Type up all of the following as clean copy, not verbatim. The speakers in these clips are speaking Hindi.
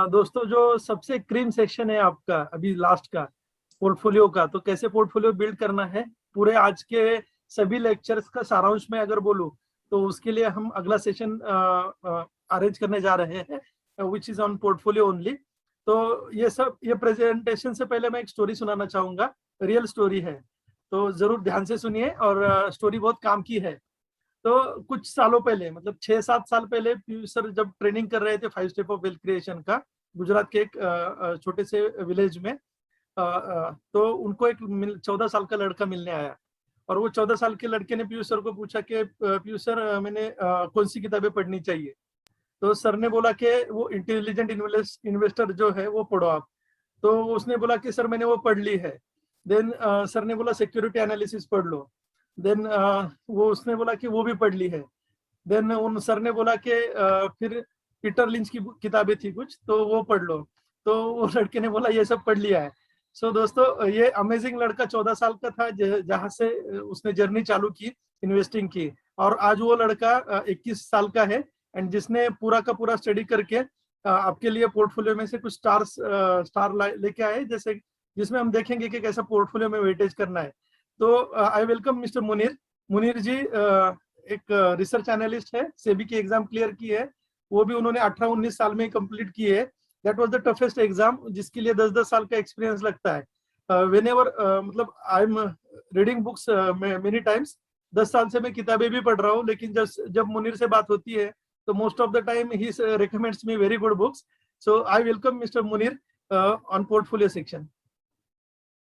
दोस्तों जो सबसे क्रीम सेक्शन है आपका अभी लास्ट का पोर्टफोलियो का, तो कैसे पोर्टफोलियो बिल्ड करना है पूरे आज के सभी लेक्चर्स का सारांश में अगर बोलूं तो उसके लिए हम अगला सेशन अरेंज करने जा रहे हैं which is on portfolio only. तो ये प्रेजेंटेशन से पहले मैं एक स्टोरी सुनाना चाहूंगा, रियल स्टोरी है, तो जरूर ध्यान से सुनिए और स्टोरी बहुत काम की है। तो कुछ सालों पहले, मतलब 6-7 साल पहले, पीयूष सर जब ट्रेनिंग कर रहे थे 5 स्टेप ऑफ वेल्थ क्रिएशन का गुजरात के एक छोटे से विलेज में, तो उनको एक 14 साल का लड़का मिलने आया और वो 14 साल के लड़के ने पीयूष सर को पूछा कि पीयूष सर मैंने कौन सी किताबें पढ़नी चाहिए। तो सर ने बोला कि वो इंटेलिजेंट इन्वेस्टर जो है वो पढ़ो आप। तो उसने बोला कि सर मैंने वो पढ़ ली है। देन सर ने बोला सिक्योरिटी एनालिसिस पढ़ लो। देन वो उसने बोला कि वो भी पढ़ ली है। देन उन सर ने बोला कि फिर पीटर लिंच की किताबें थी कुछ, तो वो पढ़ लो। तो वो लड़के ने बोला ये सब पढ़ लिया है। सो दोस्तों ये अमेजिंग लड़का 14 साल का था जहाँ से उसने जर्नी चालू की इन्वेस्टिंग की, और आज वो लड़का 21 साल का है एंड जिसने पूरा का पूरा स्टडी करके आपके लिए पोर्टफोलियो में से कुछ स्टार लेके आए, जैसे जिसमें हम देखेंगे कि कैसा पोर्टफोलियो में वेटेज करना है। तो I welcome mister Munir. Munir ji एक रिसर्च एनालिस्ट है, सेबी की एग्जाम क्लियर की है, वो भी उन्होंने 18-19 साल में कंप्लीट की है। That was the toughest exam जिसके लिए 10-10 साल का एक्सपीरियंस लगता है। वेन एवर मतलब I am reading books many times, 10 साल से मैं किताबें भी पढ़ रहा हूँ, लेकिन जब मुनीर से बात होती है तो most of the time he recommends me very good books. So I welcome mister Munir on portfolio section.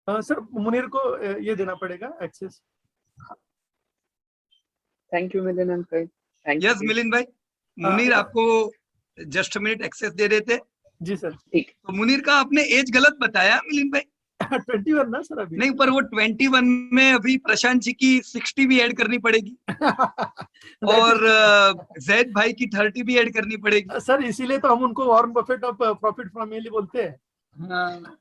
Sir Munir को ये देना पड़ेगा एक्सेस। थैंक यू मिलिन अंकल। थैंक यस मिलिन भाई, मुनीर आपको जस्ट मिनट एक्सेस दे रहे थे। जी सर। ठीक। तो मुनीर का आपने एज गलत बताया मिलिन भाई। 21 ना सर अभी? नहीं, पर वो 21 में अभी प्रशांत जी की 60 भी ऐड करनी पड़ेगी और जैद भाई की 30 भी ऐड करनी पड़ेगी सर, इसीलिए तो हम उनको Warren Buffett of profit family बोलते हैं। हाँ,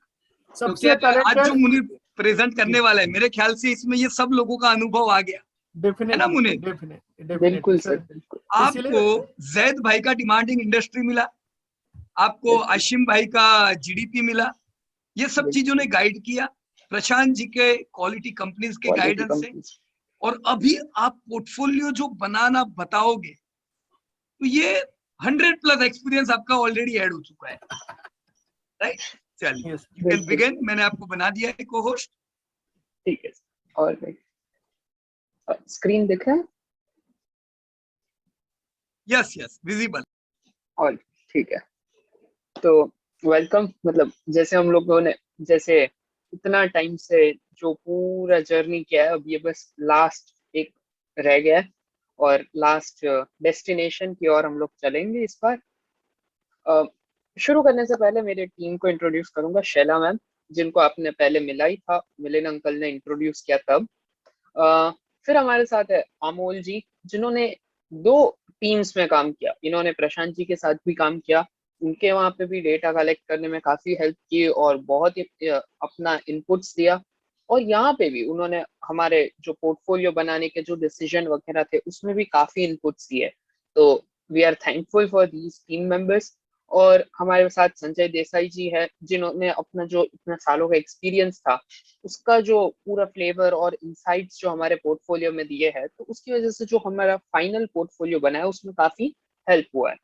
सबसे आज जो मुनीर प्रेजेंट करने वाला है, मेरे ख्याल से इसमें ये सब लोगों का अनुभव आ गया है ना मुनीर? बिल्कुल सर, बिल्कुल। आपको जैद भाई का डिमांडिंग इंडस्ट्री मिला, आपको आशिम भाई का जीडीपी मिला, ये सब चीजों ने गाइड किया प्रशांत जी के क्वालिटी कंपनीज के गाइडेंस से। और अभी आप पोर्टफोलियो जो बनाना बताओगे तो ये 100+ एक्सपीरियंस आपका ऑलरेडी ऐड हो चुका है, राइट? चलिए यू कैन बिगिन। मैंने आपको बना दिया है को होस्ट। ठीक है। और स्क्रीन दिख रहा है? Yes yes, visible. और ठीक है, तो वेलकम। मतलब जैसे हम लोगों ने जैसे इतना टाइम से जो पूरा जर्नी किया है, अब ये बस लास्ट एक रह गया है और लास्ट डेस्टिनेशन की ओर हम लोग चलेंगे इस बार। शुरू करने से पहले मेरे टीम को इंट्रोड्यूस करूंगा। शैला मैम, जिनको आपने पहले मिला ही था, मिलिन अंकल ने इंट्रोड्यूस किया तब। फिर हमारे साथ है अमोल जी, जिन्होंने 2 टीम्स में काम किया। इन्होंने प्रशांत जी के साथ भी काम किया, उनके वहां पे भी डेटा कलेक्ट करने में काफी हेल्प की और बहुत ही अपना इनपुट्स दिया। और यहाँ पे भी उन्होंने हमारे जो पोर्टफोलियो बनाने के जो डिसीजन वगैरह थे उसमें भी काफी इनपुट्स दिए। तो we are thankful for these team members. और हमारे साथ संजय देसाई जी है, जिन्होंने अपना जो इतना सालों का एक्सपीरियंस था उसका जो पूरा फ्लेवर और इंसाइट्स जो हमारे पोर्टफोलियो में दिए हैं, तो उसकी वजह से जो हमारा फाइनल पोर्टफोलियो बना है उसमें काफी हेल्प हुआ है।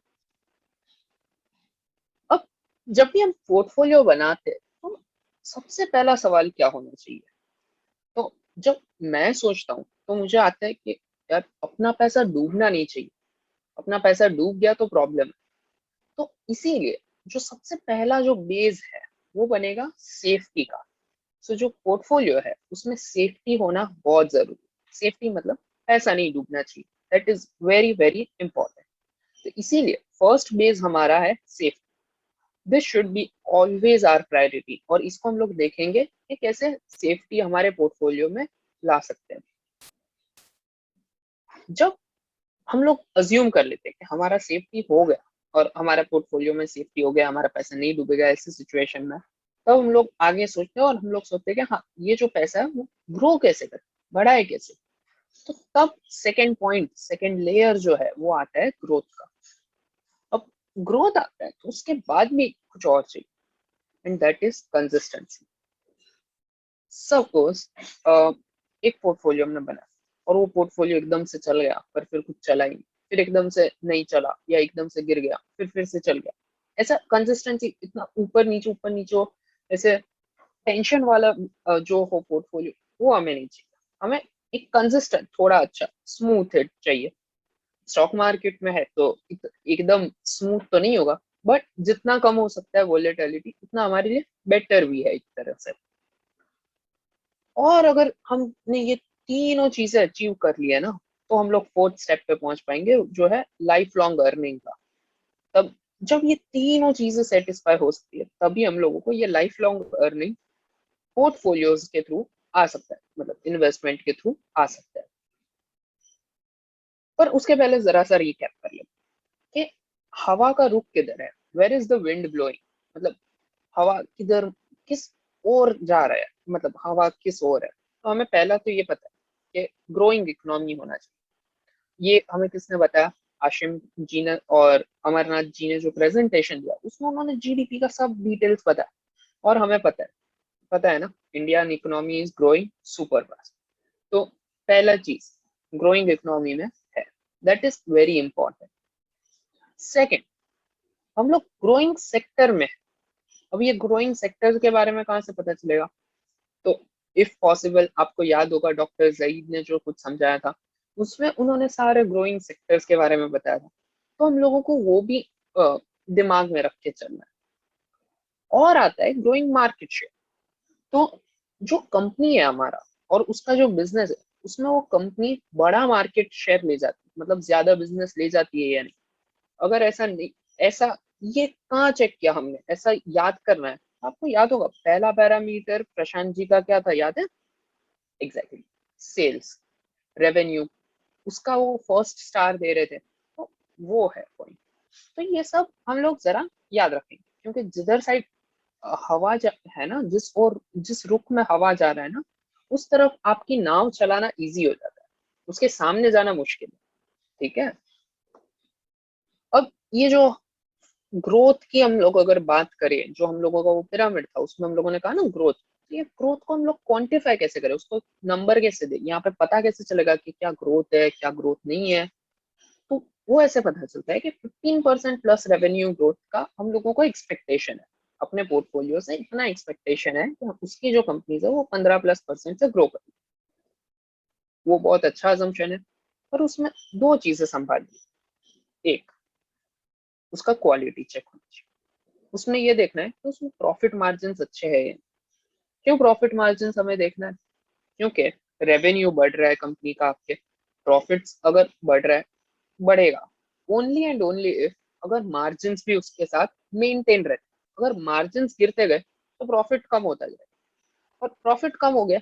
अब जब भी हम पोर्टफोलियो बनाते हैं तो सबसे पहला सवाल क्या होना चाहिए? तो जब मैं सोचता हूँ तो मुझे आता है कि यार अपना पैसा डूबना नहीं चाहिए, अपना पैसा डूब गया तो प्रॉब्लम है। तो इसीलिए जो सबसे पहला जो बेस है वो बनेगा सेफ्टी का। सो जो पोर्टफोलियो है उसमें सेफ्टी होना बहुत जरूरी है। सेफ्टी मतलब पैसा नहीं डूबना चाहिए, that is very very important. तो इसीलिए फर्स्ट बेस हमारा है safety. This should be always our priority, और इसको हम लोग देखेंगे कि कैसे सेफ्टी हमारे पोर्टफोलियो में ला सकते हैं। जब हम लोग अज्यूम कर लेते हैं कि हमारा सेफ्टी हो गया और हमारा पोर्टफोलियो में सेफ्टी हो गया, हमारा पैसा नहीं डूबेगा ऐसी सिचुएशन में, तब हम लोग आगे सोचते हैं और हम लोग सोचते हैं कि हाँ ये जो पैसा है वो ग्रो कैसे करे, बढ़ाए कैसे। तो तब सेकेंड पॉइंट, सेकेंड लेयर जो है वो आता है ग्रोथ का। अब ग्रोथ आता है तो उसके बाद भी कुछ और चाहिए, and that is consistency. Suppose एक पोर्टफोलियो हमने बनाया और वो पोर्टफोलियो एकदम से चल गया पर फिर कुछ चला ही नहीं, फिर एकदम से नहीं चला या एकदम से गिर गया फिर से चल गया। ऐसा कंसिस्टेंसी इतना ऊपर नीचे हो, ऐसे टेंशन वाला जो हो पोर्टफोलियो, वो हमें नहीं चाहिए। हमें एक कंसिस्टेंट थोड़ा अच्छा स्मूथ चाहिए। स्टॉक मार्केट में है तो एकदम स्मूथ तो नहीं होगा, बट जितना कम हो सकता है वोलेटिलिटी उतना हमारे लिए बेटर भी है एक तरह से। और अगर हमने ये तीनों चीजें अचीव कर लिया ना, तो हम लोग फोर्थ स्टेप पे पहुंच पाएंगे, जो है लाइफ लॉन्ग अर्निंग का। तब जब ये तीनों चीजें सेटिस्फाई हो सकती है, तभी हम लोगों को ये लाइफ लॉन्ग अर्निंग पोर्टफोलियोज के थ्रू आ सकता है, मतलब इन्वेस्टमेंट के थ्रू आ सकता है। पर उसके पहले जरा सा रिकैप कर ले कि हवा का रुख किधर है, where is the wind blowing, मतलब हवा किधर, किस ओर जा रहा है, मतलब हवा किस ओर है। तो हमें पहला तो ये पता है कि ग्रोइंग इकोनॉमी होना चाहिए। ये हमें किसने बताया? आशिम जी ने और अमरनाथ जी ने जो प्रेजेंटेशन दिया उसमें उन्होंने जीडीपी का सब डिटेल्स बताया। और हमें पता है ना, Indian economy is growing super fast. तो पहला चीज ग्रोइंग इकोनॉमी में है, that is very important. Second, हम लोग ग्रोइंग सेक्टर में। अब ये ग्रोइंग सेक्टर के बारे में कहाँ से पता चलेगा? तो इफ पॉसिबल, आपको याद होगा डॉक्टर जईद ने जो कुछ समझाया था उसमें उन्होंने सारे ग्रोइंग सेक्टर्स के बारे में बताया था, तो हम लोगों को वो भी दिमाग में रख के चलना है। और आता है ग्रोइंग मार्केट शेयर। तो जो कंपनी है हमारा और उसका जो बिजनेस है, उसमें वो कंपनी बड़ा मार्केट शेयर ले जाती है, मतलब ज्यादा बिजनेस ले जाती है या नहीं। अगर ऐसा नहीं, ऐसा ये कहाँ चेक किया हमने, ऐसा याद करना है। आपको याद होगा पहला पैरामीटर प्रशांत जी का क्या था, याद है? एग्जैक्टली, सेल्स रेवेन्यू, उसका वो फर्स्ट स्टार दे रहे थे, तो वो है पॉइंट। तो ये सब हम लोग जरा याद रखेंगे, क्योंकि जिधर साइड है ना, जिस रुख में हवा जा रहा है ना, उस तरफ आपकी नाव चलाना इजी हो जाता है, उसके सामने जाना मुश्किल है। ठीक है, अब ये जो ग्रोथ की हम लोग अगर बात करें, जो हम लोगों का वो पिरामिड था उसमें हम लोगों ने कहा ना ग्रोथ, तो ये ग्रोथ को हम लोग क्वांटिफाई कैसे करें, उसको नंबर कैसे दें, यहाँ पे पता कैसे चलेगा कि क्या ग्रोथ है क्या ग्रोथ नहीं है? तो वो ऐसे पता चलता है कि 15% प्लस रेवेन्यू ग्रोथ का हम लोगों को एक्सपेक्टेशन है। अपने पोर्टफोलियो से इतना एक्सपेक्टेशन है कि उसकी जो कंपनीज है वो 15+% से ग्रो करें। वो बहुत अच्छा अजम्पशन है, पर उसमें दो चीजें संभालिए। एक, उसका क्वालिटी चेक होना चाहिए। उसमें ये देखना है कि उसमें प्रॉफिट मार्जिन अच्छे हैं। क्यों प्रॉफिट मार्जिन हमें देखना है? क्योंकि रेवेन्यू बढ़ रहा है कंपनी का, आपके प्रॉफिट्स अगर बढ़ रहा है, बढ़ेगा ओनली एंड ओनली इफ अगर मार्जिन भी उसके साथ मेंटेन रहे। अगर मार्जिन गिरते गए तो प्रॉफिट कम होता जाएगा, और प्रॉफिट कम हो गया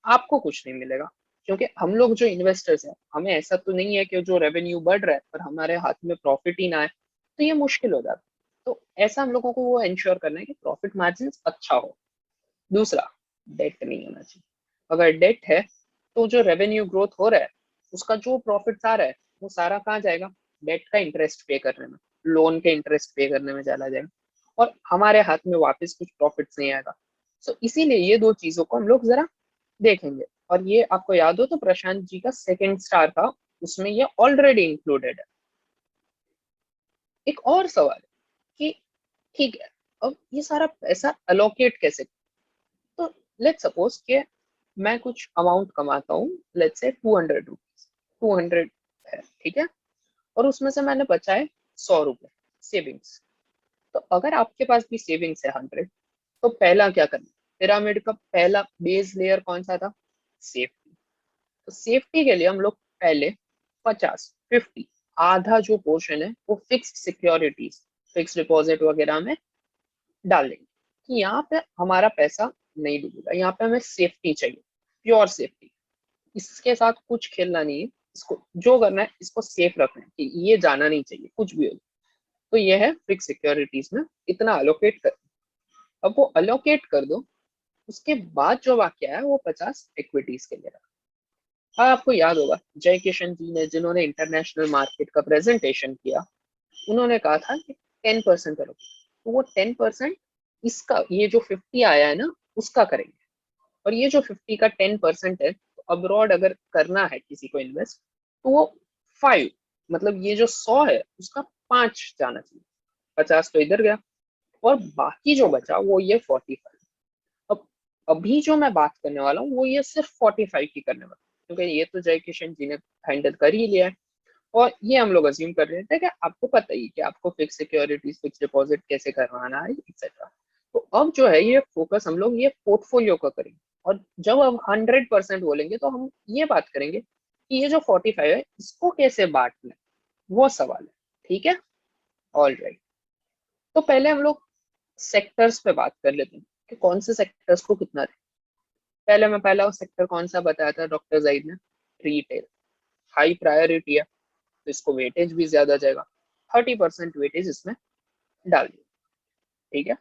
आपको कुछ नहीं मिलेगा। क्योंकि हम लोग जो इन्वेस्टर्स हैं, हमें ऐसा तो नहीं है कि जो रेवेन्यू बढ़ रहा है पर हमारे हाथ में प्रॉफिट ही ना आए, तो ये मुश्किल हो जाता है। तो ऐसा हम लोगों को वो इंश्योर करना है कि प्रॉफिट मार्जिन अच्छा हो। दूसरा, डेट नहीं होना चाहिए। अगर डेट है तो जो रेवेन्यू ग्रोथ हो रहा है उसका जो प्रॉफिट आ रहा है वो सारा कहाँ जाएगा? डेट का इंटरेस्ट पे करने में, लोन के इंटरेस्ट पे करने में चला जाएगा, और हमारे हाथ में वापस कुछ प्रॉफिट नहीं आएगा। सो इसीलिए ये दो चीजों को हम लोग जरा देखेंगे। और ये आपको याद हो तो प्रशांत जी का सेकंड स्टार था, उसमें ये ऑलरेडी इंक्लूडेड है। एक और सवाल है कि ठीक है, अब ये सारा पैसा अलोकेट कैसे? तो लेट्स सपोज कि मैं कुछ अमाउंट कमाता हूँ, लेट्स से 200 रुपीज, 200 है, ठीक है, और उसमें से मैंने बचाए 100 रुपए सेविंग्स। तो अगर आपके पास भी सेविंग्स है 100, तो पहला क्या करना? पिरामिड का पहला बेस लेयर कौन सा था? सेफ्टी। तो सेफ्टी के लिए हम लोग पहले 50 आधा जो पोर्शन है वो फिक्स्ड सिक्योरिटीज, फिक्स डिपॉजिट वगैरह में डाल देंगे कि यहाँ पे हमारा पैसा नहीं डूबेगा, यहाँ पे हमें सेफ्टी चाहिए, प्योर सेफ्टी। इसके साथ कुछ खेलना नहीं है, इसको जो करना है इसको सेफ रखना है कि ये जाना नहीं चाहिए कुछ भी हो। तो ये है फिक्स सिक्योरिटीज में इतना अलोकेट कर। अब वो अलोकेट कर दो, उसके बाद जो वाक्य है वो 50 इक्विटीज के लिए रखा। हाँ, आपको याद होगा जय किशन जी ने जिन्होंने इंटरनेशनल मार्केट का प्रेजेंटेशन किया, उन्होंने कहा था कि 10% करो, तो वो 10% इसका, ये जो 50 आया है ना उसका करेंगे, और ये जो 50 का 10% है, तो अब्रॉड अगर करना है किसी को इन्वेस्ट, तो वो 5, मतलब ये जो 100 है उसका 5 जाना चाहिए, 50 तो इधर गया, और बाकी जो बचा वो ये 45। अब अभी जो मैं बात करने वाला हूँ वो ये सिर्फ 45 की करने वाला हूँ, क्योंकि ये तो जय किशन जी ने हैंडल कर ही लिया है, और ये हम लोग अज्यूम कर रहे थे कि आपको पता ही कि आपको फिक्स सिक्योरिटीज, फिक्स डिपॉजिट कैसे करवाना है, एक्सेट्रा। तो अब जो है ये फोकस हम लोग ये पोर्टफोलियो का करेंगे, और जब हम 100% बोलेंगे तो हम ये बात करेंगे कि ये जो 45 है इसको कैसे बांटना है, वो सवाल है। ठीक है, ऑल राइट। तो पहले हम लोग सेक्टर्स पे बात कर लेते हैं कि कौन से सेक्टर्स को कितना दें। पहला सेक्टर कौन सा बताया था डॉक्टर जाहिद ने? रिटेल। हाई प्रायोरिटी है तो इसको वेटेज भी ज्यादा जाएगा, 30% वेटेज इसमें डाल दिया। ठीक है,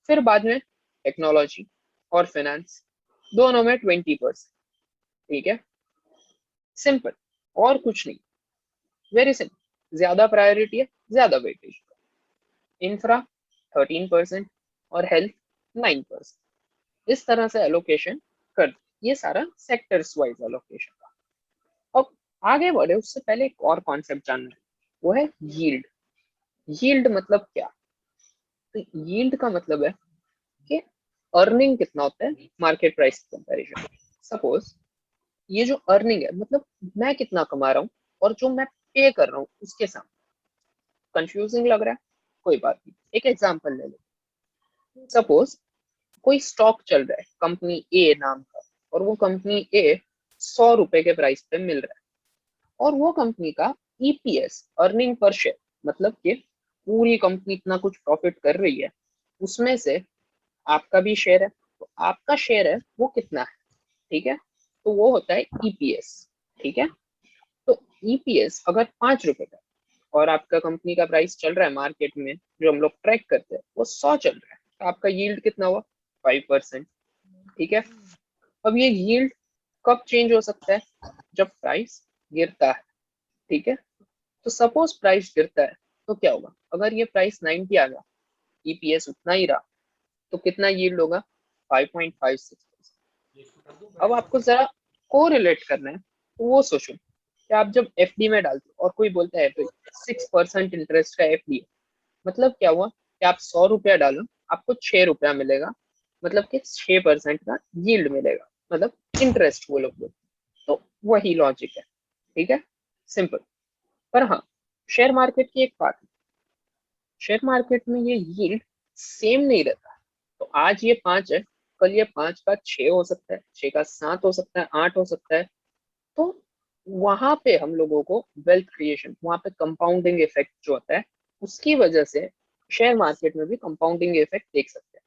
फिर बाद में टेक्नोलॉजी और फाइनेंस, दोनों में 20%। ठीक है, सिंपल, और कुछ नहीं, वेरी सिंपल। ज्यादा प्रायोरिटी है, ज्यादा वेटेज। इंफ्रा 13% और हेल्थ 9%। इस तरह से एलोकेशन कर दो। ये सारा सेक्टर्स वाइज एलोकेशन का। अब आगे बढ़े उससे पहले एक और कॉन्सेप्ट जानना है, वो है यील्ड। यील्ड मतलब क्या? तो यील्ड का मतलब है कि अर्निंग कितना होता है मार्केट प्राइस कंपैरिजन। सपोज ये जो अर्निंग है मतलब मैं कितना कमा रहा हूँ और जो मैं पे कर रहा हूँ उसके सामने। कंफ्यूजिंग लग रहा है? कोई बात नहीं, एक एग्जांपल ले लो। सपोज कोई स्टॉक चल रहा है कंपनी ए नाम का, और वो कंपनी ए 100 रुपए के प्राइस पे मिल रहा है, और वो कंपनी का ईपीएस, अर्निंग पर शेयर, मतलब कि पूरी कंपनी इतना कुछ प्रॉफिट कर रही है, उसमें से आपका भी शेयर है, तो आपका शेयर है वो कितना है? ठीक है, तो वो होता है ईपीएस। ठीक है, तो ईपीएस अगर 5 रुपए का और आपका कंपनी का प्राइस चल रहा है मार्केट में जो हम लोग ट्रैक करते हैं वो 100 चल रहा है, तो आपका यील्ड कितना हुआ? 5%। ठीक है, अब ये यील्ड कब चेंज हो सकता है? जब प्राइस गिरता है। ठीक है, तो सपोज प्राइस गिरता है तो क्या होगा? अगर ये प्राइस 90 आ गया, ईपीएस उतना ही रहा, तो कितना यील्ड होगा? 5.56%। अब आपको जरा को रिलेट करना है, तो वो सोचो कि आप जब एफडी में डालते हो और कोई बोलता है 6% इंटरेस्ट का एफडी है, मतलब क्या हुआ कि आप 100 रुपया डालो, आपको 6 रुपया मिलेगा, मतलब कि 6% का यील्ड मिलेगा, मतलब इंटरेस्ट वो लोग बोलते हैं। तो वही लॉजिक है। ठीक है, सिंपल। पर हाँ, शेयर मार्केट की एक बात है, शेयर मार्केट में ये यील्ड सेम नहीं रहता। तो आज ये 5 है, कल ये 5 का 6 हो सकता है, 6 का 7 हो सकता है, 8 हो सकता है। तो वहां पे हम लोगों को वेल्थ क्रिएशन, वहां पे कंपाउंडिंग इफेक्ट जो होता है उसकी वजह से शेयर मार्केट में भी कंपाउंडिंग इफेक्ट देख सकते हैं।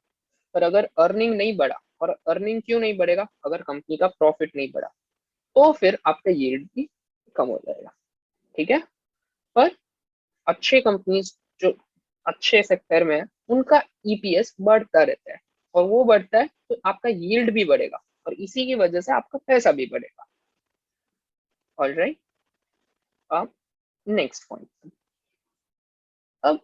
पर अगर अर्निंग नहीं बढ़ा, और अर्निंग क्यों नहीं बढ़ेगा? अगर कंपनी का प्रॉफिट नहीं बढ़ा, तो फिर आपका यील्ड भी कम हो जाएगा। ठीक है, पर अच्छे कंपनीज जो अच्छे सेक्टर में है उनका ईपीएस बढ़ता रहता है, और वो बढ़ता है तो आपका यील्ड भी बढ़ेगा, और इसी की वजह से आपका पैसा भी बढ़ेगा। ऑलराइट, अब नेक्स्ट पॉइंट। अब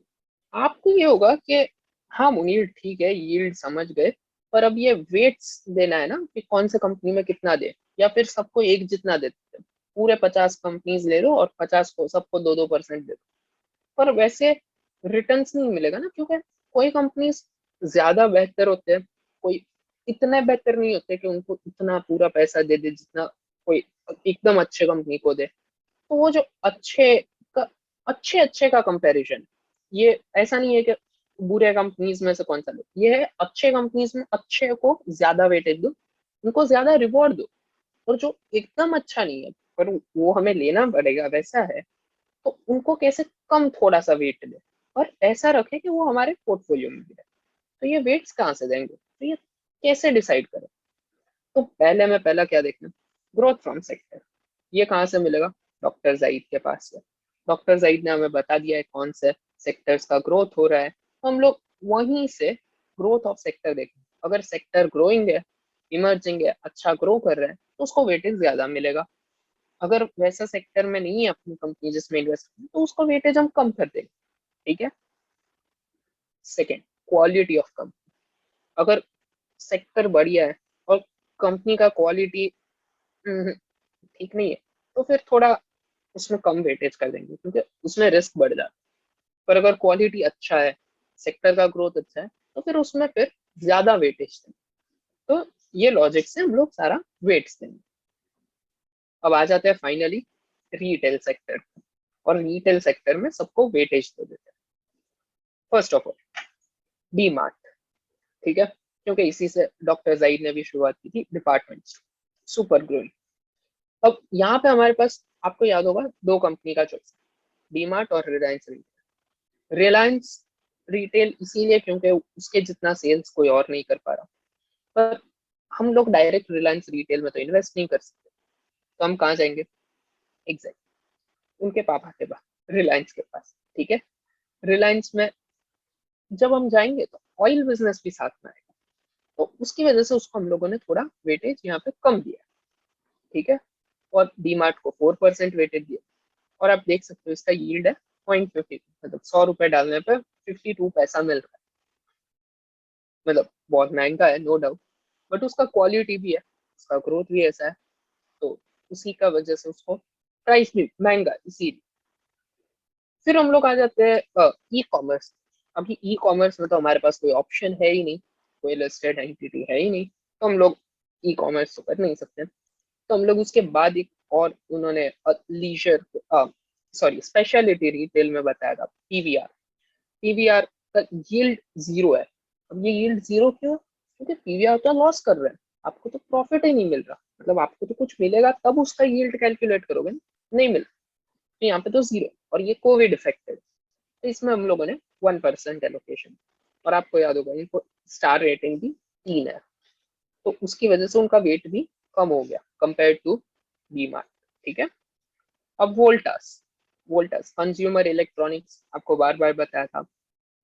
आपको ये होगा कि हाँ मुनीर ठीक है, यील्ड समझ गए, पर अब ये वेट्स देना है ना कि कौन से कंपनी में कितना दे, या फिर सबको एक जितना देते हैं, पूरे 50 कंपनीज ले लो और 50 को सबको 2-2% दे दो। पर वैसे रिटर्न्स नहीं मिलेगा ना, क्योंकि कोई कंपनीज ज्यादा बेहतर होते हैं, कोई इतने बेहतर नहीं होते कि उनको इतना पूरा पैसा दे दे जितना कोई एकदम अच्छे कंपनी को दे। तो वो जो अच्छे अच्छे का कंपैरिजन, ये ऐसा नहीं है कि बुरे कंपनीज में से कौन सा लो, ये है अच्छे कंपनीज में अच्छे को ज्यादा वेटेज दो, उनको ज्यादा रिवॉर्ड दो, और जो एकदम अच्छा नहीं है पर वो हमें लेना पड़ेगा वैसा है, तो उनको कैसे कम थोड़ा सा वेट दे, और ऐसा रखे कि वो हमारे पोर्टफोलियो में भी है। तो ये वेट्स कहाँ से देंगे? तो ये कैसे डिसाइड करें? तो पहला क्या देखना? Growth from sector. ये कहाँ से मिलेगा? डॉक्टर जाहिद के पास से। डॉक्टर जाहिद ने हमें बता दिया है कौन से सेक्टर्स का ग्रोथ हो रहा है, तो हम लोग वहीं से ग्रोथ ऑफ सेक्टर देखें। अगर सेक्टर ग्रोइंग है, इमर्जिंग है, अच्छा ग्रो कर रहे हैं, तो उसको वेटेज ज्यादा मिलेगा। अगर वैसा सेक्टर में नहीं है अपनी कंपनी जिसमें इन्वेस्ट करनी तो उसका वेटेज हम कम कर देंगे, ठीक है। Second, quality of company. अगर सेक्टर बढ़िया है और कंपनी का क्वालिटी ठीक नहीं है तो फिर थोड़ा उसमें कम वेटेज कर देंगे क्योंकि उसमें रिस्क बढ़ जाता है। पर अगर क्वालिटी अच्छा है, सेक्टर का ग्रोथ अच्छा है तो फिर उसमें फिर ज्यादा वेटेज देंगे। तो ये लॉजिक से हम लोग सारा वेट्स देंगे। अब आ जाते हैं फाइनली रिटेल सेक्टर, और रिटेल सेक्टर में सबको वेटेज दे देते हैं। First of all D mart, ठीक है, क्योंकि इसी से डॉक्टर जाहिद ने भी शुरुआत की थी, डिपार्टमेंट सुपर ग्रोइंग। अब यहाँ पे हमारे पास आपको याद होगा दो कंपनी का चॉइस, डी मार्ट और रिलायंस रिटेल। रिलायंस रिटेल इसीलिए क्योंकि उसके जितना सेल्स कोई और नहीं कर पा रहा, पर हम लोग डायरेक्ट रिलायंस रिटेल में तो इन्वेस्ट नहीं कर सकते, तो हम कहाँ जाएंगे? एग्जैक्ट उनके पापा के पास, रिलायंस के पास, ठीक है। रिलायंस में जब हम जाएंगे तो ऑयल बिजनेस भी साथ में आएगा, तो उसकी वजह से उसको हम लोगों ने थोड़ा वेटेज यहाँ पे कम दिया, ठीक है। और डीमार्ट को 4% वेटेज दिया, और आप देख सकते हो इसका यील्ड है 0.50, मतलब 100 रुपए डालने पर 52 पैसा मिल रहा है। मतलब बहुत महंगा है नो डाउट, बट उसका क्वालिटी भी है, उसका ग्रोथ भी ऐसा है, तो उसी का वजह से उसको प्राइस भी महंगा है इसीलिए। फिर हम लोग आ जाते हैं ई कॉमर्स। अभी ई कॉमर्स में तो हमारे पास कोई ऑप्शन है ही नहीं, कोई लिस्टेड एंटिटी है ही नहीं, तो हम लोग ई कॉमर्स तो कर नहीं सकते। तो हम लोग उसके बाद एक और उन्होंने लीजर सॉरी स्पेशलिटी रिटेल में बताया था, पीवीआर। पीवीआर का यील्ड 0 है। अब ये यील्ड 0 क्यों? क्योंकि पीवीआर तो लॉस कर रहे हैं, आपको तो प्रॉफिट ही नहीं मिल रहा, मतलब आपको तो कुछ मिलेगा तब उसका यील्ड कैलकुलेट करोगे, नहीं मिल, तो यहाँ पे तो 0, और ये कोविड इफेक्टेड, तो इसमें हम लोगों ने 1% एलोकेशन, और आपको याद होगा इनको स्टार रेटिंग भी 3 है, तो उसकी वजह से उनका वेट भी कम हो गया कंपेयर टू डीमार्ट, ठीक है। अब वोल्टास, वोल्टास कंज्यूमर इलेक्ट्रॉनिक्स, आपको बार बार बताया था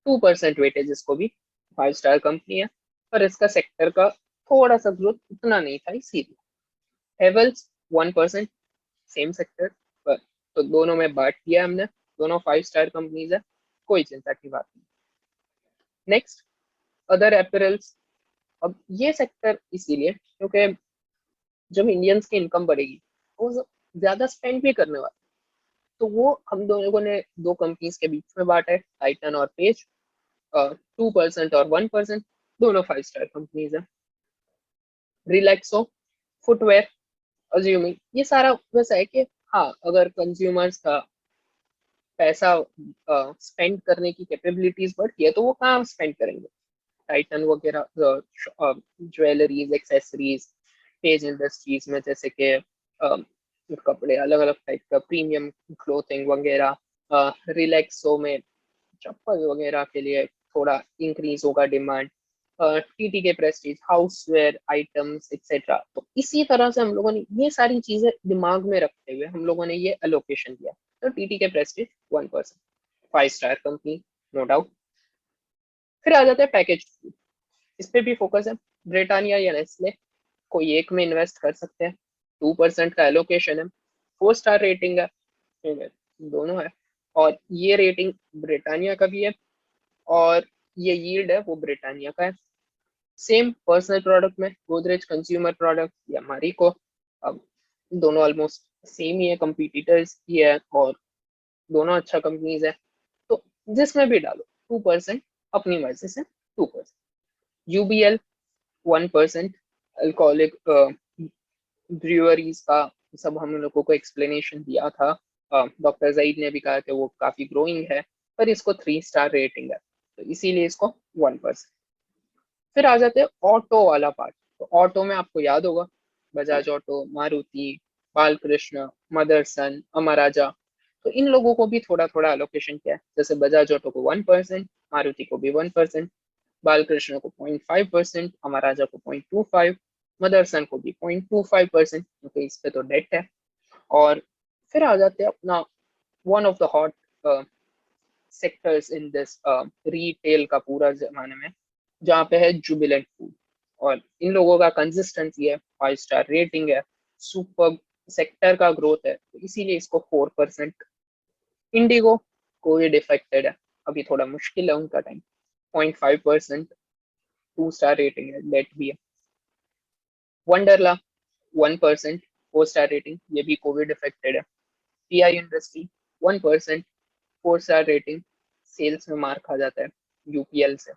2% वेटेज, इसको भी 5 स्टार कंपनी है, पर इसका सेक्टर का थोड़ा सा ग्रोथ उतना नहीं था इसीलिए। हेवल्स 1%, सेम सेक्टर पर, तो दोनों में बांट दिया हमने, दोनों 5 स्टार कंपनीज है, कोई चिंता की बात नहीं। Next other apparels. अब ये सेक्टर इसीलिए क्योंकि जब इंडियंस की इनकम बढ़ेगी वो ज्यादा स्पेंड भी करने वाले, तो वो हम दोनों ने दो कंपनीज के बीच में बांटा है, टाइटन और पेज। 2% और 1%, दोनों 5 स्टार कंपनीज है। रिलैक्सो फुटवेयर, अज्यूमिंग ये सारा वैसा है कि हाँ अगर कंज्यूमर्स का पैसा स्पेंड करने की कैपेबिलिटीज बढ़ती है तो वो कहाँ स्पेंड करेंगे? टाइटन वगैरह ज्वेलरीज एक्सेसरीज, पेज इंडस्ट्रीज में जैसे कि कपड़े अलग अलग टाइप का प्रीमियम क्लोथिंग वगैरह, रिलैक्सो में चप्पल वगैरह के लिए थोड़ा इंक्रीज होगा डिमांड, टीटी के प्रेस्टीज हाउसवेयर आइटम्स एक्सेट्रा। तो इसी तरह से हम लोगों ने ये सारी चीजें दिमाग में रखते हुए हम लोगों ने ये एलोकेशन दिया। तो टीटी के prestige 1%, 5 star company no doubt. फिर आ जाता है पैकेज, इस पे भी फोकस है, ब्रिटानिया या नेस्ले, कोई एक में इन्वेस्ट कर सकते हैं, 2% का एलोकेशन है, 4 स्टार रेटिंग है, ठीक है, दोनों है, और ये रेटिंग ब्रिटानिया का भी है, और ये यील्ड है वो ब्रिटानिया का है। सेम पर्सनल प्रोडक्ट में गोदरेज कंज्यूमर प्रोडक्ट या मारिको, अब दोनों ऑलमोस्ट सेम ही है, कंपटीटर्स ही है, और दोनों अच्छा कंपनीज है, तो जिसमें भी डालो 2% अपनी मर्जी से 2%। यूबीएल 1%, अल्कोहलिक ब्रूअरीज का सब हम लोगों को एक्सप्लेनेशन दिया था, डॉक्टर जाहिद ने भी कहा कि वो काफी ग्रोइंग है, पर इसको 3 स्टार रेटिंग है, तो इसीलिए इसको 1%। फिर आ जाते हैं ऑटो वाला पार्ट। तो ऑटो में आपको याद होगा बजाज ऑटो, मारुति, बालकृष्ण, मदरसन, अमराजा, तो इन लोगों को भी थोड़ा थोड़ा एलोकेशन किया है, जैसे बजाज ऑटो को 1%, मारुति को भी 1%, बालकृष्ण को 0.5%, अमराजा को 0.25, मदरसन को भी 0.25%, क्योंकि इस पे तो डेट है। और फिर आ जाते हैं अपना one of the hot sectors in this retail का पूरा जमाने में, जहाँ पे है जुबिलेंट फूड, और इन लोगों का कंसिस्टेंसी है, 5 स्टार रेटिंग है, सुपर सेक्टर का ग्रोथ है, तो इसीलिए इसको 4%। इंडिगो कोविड इफेक्टेड है, अभी थोड़ा मुश्किल है उनका टाइम, 0.5%, 2 स्टार रेटिंग है, लेट भी है। वंडरला 1%, 4 स्टार रेटिंग, ये भी कोविड इफेक्टेड है। PI industry 1%, 4 star rating, sales में मार खा जाता है यूपीएल से।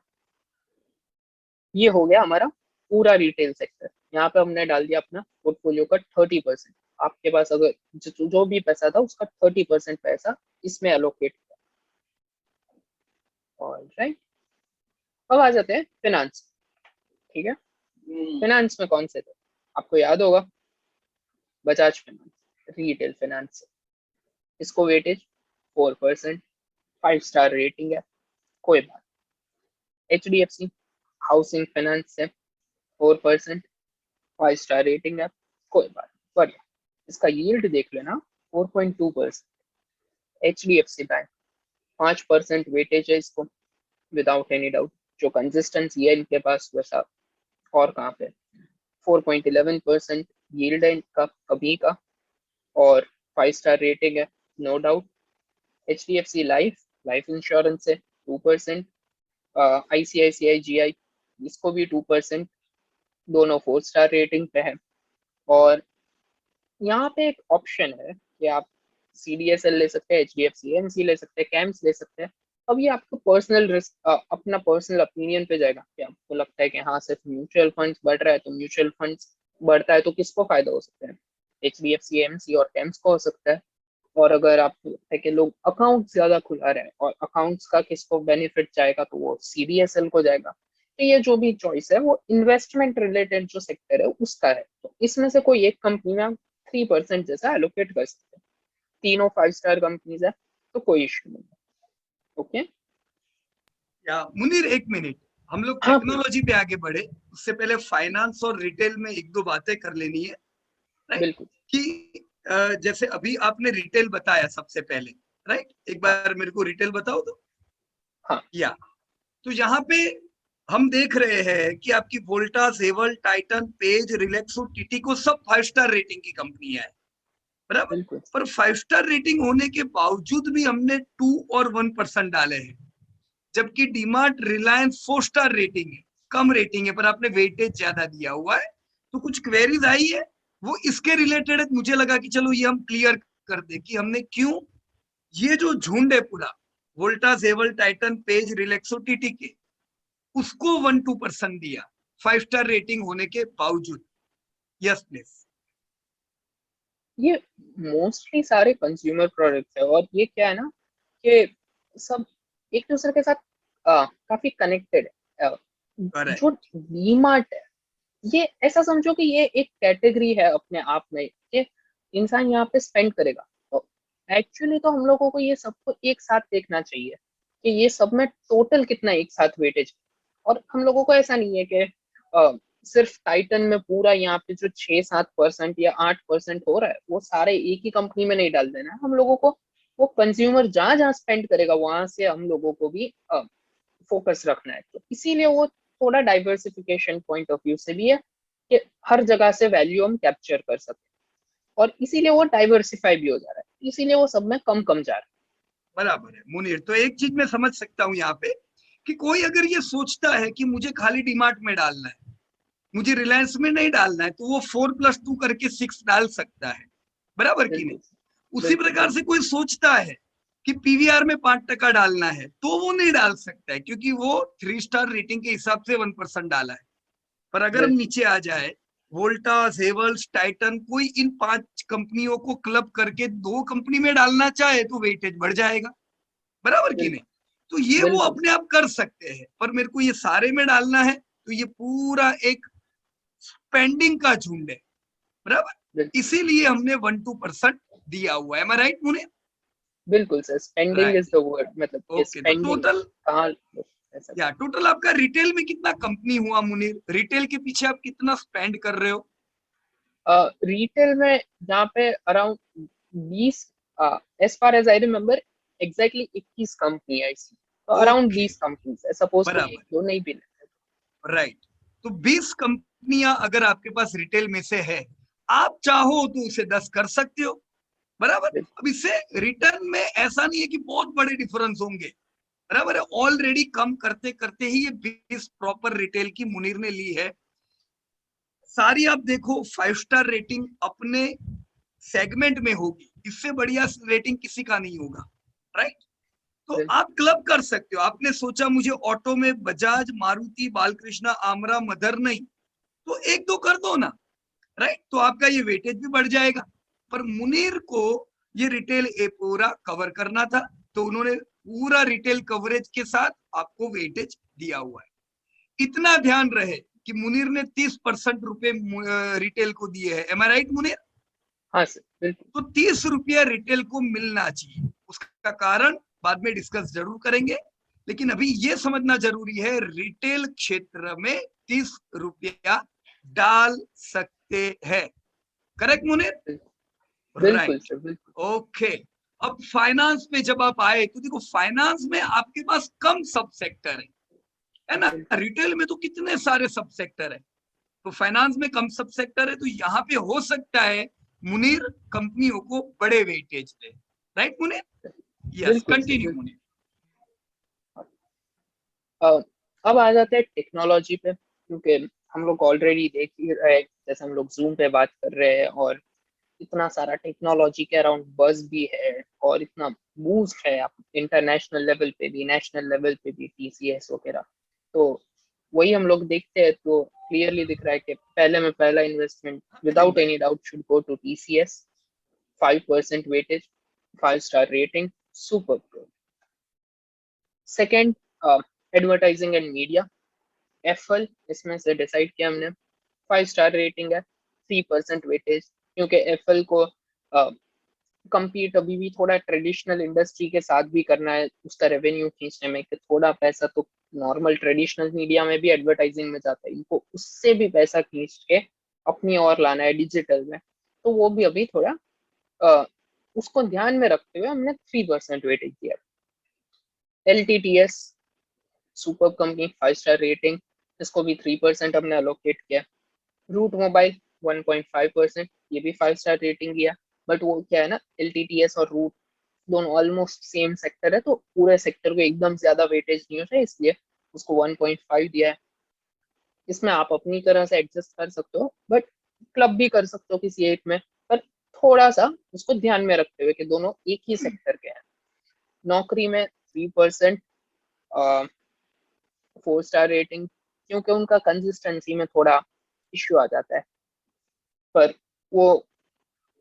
ये हो गया हमारा पूरा रिटेल सेक्टर। यहाँ पे हमने डाल दिया अपना पोर्टफोलियो का 30%। आपके पास अगर जो भी पैसा था उसका 30% पैसा इसमें एलोकेट किया। ऑलराइट, अब आ जाते हैं फाइनेंस। ठीक है, फाइनेंस में कौन से थे आपको याद होगा? बजाज फाइनेंस, रिटेल फाइनेंस, इसको वेटेज 4%, 5 स्टार रेटिंग है, कोई बात। एचडीएफसी हाउसिंग फाइनेंस है, 4%, 5 स्टार रेटिंग है, कोई बात, बढ़िया। इसका यील्ड देख लेना, 4.2%। एचडीएफसी बैंक 5% वेटेज है इसको, विदाउट एनी डाउट। जो कंसिस्टेंसी है इनके पास वैसा और कहाँ पे। 4.11% यील्ड है इनका अभी का, और 5 स्टार रेटिंग है, no doubt. HDFC life insurance है 2%, आईसीआईसीआई जीआई इसको भी 2%, दोनों 4 स्टार रेटिंग पे है। और यहाँ पे एक ऑप्शन है कि आप सीडीएसएल ले सकते हैं, एचडीएफसी एएमसी ले सकते हैं, कैम्स ले सकते हैं। अब ये आपको पर्सनल रिस्क, अपना पर्सनल ओपिनियन पे जाएगा कि आपको लगता है कि हाँ सिर्फ म्यूचुअल फंड्स बढ़ रहा है तो म्यूचुअल फंड्स बढ़ता है तो किसको फायदा हो सकता है, एचडीएफसी एएमसी और कैम्स को हो सकता है। और अगर आपको लगता है कि लोग अकाउंट ज्यादा खुला रहे हैं और अकाउंट्स का किसको बेनिफिट जाएगा तो वो सीडीएसएल को जाएगा। तो ये जो भी चॉइस है वो इन्वेस्टमेंट रिलेटेड जो सेक्टर है उसका है। तो इसमें से कोई एक कंपनी में 3% जैसा एलोकेट कर सकते हैं। तीनों 5 स्टार कंपनीज है तो कोई इश्यू नहीं है। ओके, या मुनीर एक मिनट, हम लोग हाँ टेक्नोलॉजी पे आगे बढ़े उससे पहले फाइनेंस और रिटेल में एक दो बातें कर लेनी है, राइट? बिल्कुल। कि जैसे अभी आपने रिटेल बताया सबसे पहले, राइट? एक बार मेरे को रिटेल बताओ तो। हाँ, या तो यहाँ पे हम देख रहे हैं कि आपकी वोल्टास, हेवल, टाइटन, पेज, रिलैक्सो, टीटीको सब 5 स्टार रेटिंग की कंपनियां है, बराबर? बिल्कुल। पर 5 स्टार रेटिंग होने के बावजूद भी हमने 2 और 1% डाले हैं, जबकि डीमार्ट, रिलायंस 4 स्टार रेटिंग है, कम रेटिंग है, पर आपने वेटेज ज्यादा दिया हुआ है। तो कुछ क्वेरीज आई है, वो इसके रिलेटेड है। मुझे लगा कि चलो ये हम क्लियर कर दे कि हमने क्यों ये जो झुंड है पूरा, वोल्टास, हेवल, टाइटन, पेज, रिलैक्सो, टीटीके, उसको 1-2% दिया 5 स्टार रेटिंग होने के बावजूद। Yes please. ये मोस्टली सारे कंज्यूमर प्रोडक्ट्स है और ये क्या है ना कि सब एक दूसरे के साथ काफी कनेक्टेड है। करेक्ट, जो डीमार्ट है ये ऐसा समझो कि ये एक कैटेगरी है अपने आप में कि इंसान यहाँ पे स्पेंड करेगा। तो एक्चुअली तो हम लोगों को ये सबको एक साथ देखना चाहिए कि ये सब में टोटल कितना एक साथ वेटेज। और हम लोगों को ऐसा नहीं है कि सिर्फ टाइटन में पूरा यहाँ पे जो 6-7% या 8% हो रहा है वो सारे एक ही कंपनी में नहीं डाल देना है हम लोगों को। वो कंज्यूमर जहां जहां स्पेंड करेगा वहां से हम लोगों को भी फोकस रखना है। तो इसीलिए वो थोड़ा डाइवर्सिफिकेशन पॉइंट ऑफ व्यू से भी है कि हर जगह से वैल्यू हम कैप्चर कर सकते हैं और इसीलिए वो डाइवर्सिफाई भी हो जा रहा है, इसीलिए वो सब में कम कम जा रहा है। बराबर है मुनीर। तो एक चीज मैं समझ सकता हूँ यहाँ पे कि कोई अगर ये सोचता है कि मुझे खाली डीमार्ट में डालना है, मुझे रिलायंस में नहीं डालना है, तो वो 4+2 करके 6 डाल सकता है, बराबर की नहीं? बिल्कुल उसी बिल्कुल प्रकार से कोई सोचता है कि पीवीआर में 5% डालना है तो वो नहीं डाल सकता है, क्योंकि वो 3 स्टार रेटिंग के हिसाब से 1% डाला है। पर अगर हम बिल्कुल नीचे आ जाए, वोल्टास, हेवल्स, टाइटन, कोई इन 5 कंपनियों को क्लब करके 2 कंपनी में डालना चाहे तो वेटेज बढ़ जाएगा, बराबर की नहीं? बिल्कुल तो ये वो बिल्कुल अपने आप कर सकते हैं। पर मेरे को ये सारे में डालना है तो ये पूरा एक स्पेंडिंग का झुंड है, बराबर? बिल्कुल इसीलिए हमने 1-2% दिया हुआ है। मैं राइट मुने? बिल्कुल sir, spending right, is the word, मतलब कि ओके। तो स्पेंडिंग टोटल, कहाँ ऐसा। या टोटल आपका रिटेल में कितना कंपनी हुआ मुनीर? रिटेल के पीछे आप कितना स्पेंड कर रहे हो? रिटेल में जहाँ पे around 20, as far as I remember exactly 21 company है इसमें, तो अराउंड ओके, 20 कंपनीज है, सपोज कोई एक बराबर, दो नहीं भी लेते। राइट। तो 20 कंपनियां अगर आपके पास रिटेल में से है आप चाहो तो उसे 10 कर सकते हो, बराबर। अब इससे रिटर्न में ऐसा नहीं है कि बहुत बड़े डिफरेंस होंगे, बराबर है। ऑलरेडी कम करते करते ही ये 20 प्रॉपर रिटेल की मुनीर ने ली है। सारी आप देखो 5 स्टार रेटिंग अपने सेगमेंट में होगी, इससे बढ़िया रेटिंग किसी का नहीं होगा, राइट। तो आप क्लब कर सकते हो। आपने सोचा मुझे ऑटो में बजाज, मारुति, बालकृष्णा, आमरा, मदर नहीं, तो 1-2 कर दो ना, राइट। तो आपका ये वेटेज भी बढ़ जाएगा। पर मुनीर को ये रिटेल पूरा कवर करना था, तो उन्होंने पूरा रिटेल कवरेज के साथ आपको वेटेज दिया हुआ है। इतना ध्यान रहे कि मुनीर ने 30% रुपए रिटेल को दिए हैं। एम आई राइट मुनीर? हाँ सर, बिल्कुल। तो 30 रुपया रिटेल को मिलना चाहिए। उसका कारण बाद में डिस्कस जरूर करेंगे, लेकिन अभी ये समझना जरूरी है, रिटेल क्षेत्र में 30 रुपया डाल सकते हैं। करेक्ट मुनीर? बिल्कुल सर, बिल्कुल। ओके। अब फाइनेंस पे जब आप आए तो देखो, फाइनेंस में आपके पास कम सब सेक्टर है ना। रिटेल में तो कितने सारे सब सेक्टर है, तो फाइनेंस में कम सब सेक्टर है, तो यहाँ पे हो सकता है मुनीर कंपनियों को बड़े वेटेज दे, right Munir? Yes, continue Munir. अब आ जाते हैं टेक्नोलॉजी पे, क्योंकि हम लोग ऑलरेडी देख ही रहे हैं, जैसे हम लोग जूम पे बात कर रहे हैं और इतना सारा टेक्नोलॉजी के अराउंड बज़ भी है और इतना बूस्ट है आप इंटरनेशनल लेवल पे भी, नेशनल लेवल पे भी, टीसीएस वगैरह। तो वही हम लोग देखते हैं तो क्लियरली दिख रहा है कि पहले में पहला investment without any doubt should go to TCS. 5% weightage, 5 star rating, super good. Second, advertising and media, FL, इसमें से डिसाइड किया हमने। 5 स्टार रेटिंग है, 3% वेटेज, क्योंकि एफएल को compete अभी भी थोड़ा ट्रेडिशनल इंडस्ट्री के साथ भी करना है, उसका रेवेन्यू खींचने में, कि थोड़ा पैसा तो नॉर्मल ट्रेडिशनल मीडिया में भी एडवर्टाइजिंग में जाता है, इनको उससे भी पैसा खींच के अपनी ओर लाना है डिजिटल में। तो वो भी अभी थोड़ा उसको ध्यान में रखते हुए हमने 3% वेटेज दिया। LTTS, super company, 5 star rating, इसको भी 3% हमने अलोकेट किया। रूट मोबाइल 1.5%, ये भी 5 स्टार रेटिंग दिया। बट वो क्या है ना, एलटीटीएस और रूट दोनों ऑलमोस्ट सेम सेक्टर है, तो पूरे सेक्टर को एकदम ज्यादा वेटेज नहीं होता है, इसलिए उसको 1.5 दिया है। इसमें आप अपनी तरह से एडजस्ट कर सकते हो, बट क्लब भी कर सकते हो किसी एक में, पर थोड़ा सा उसको ध्यान में रखते हुए कि दोनों एक ही सेक्टर के हैं। नौकरी में 3%, 4 स्टार रेटिंग, क्योंकि उनका कंसिस्टेंसी में थोड़ा इश्यू आ जाता है। पर वो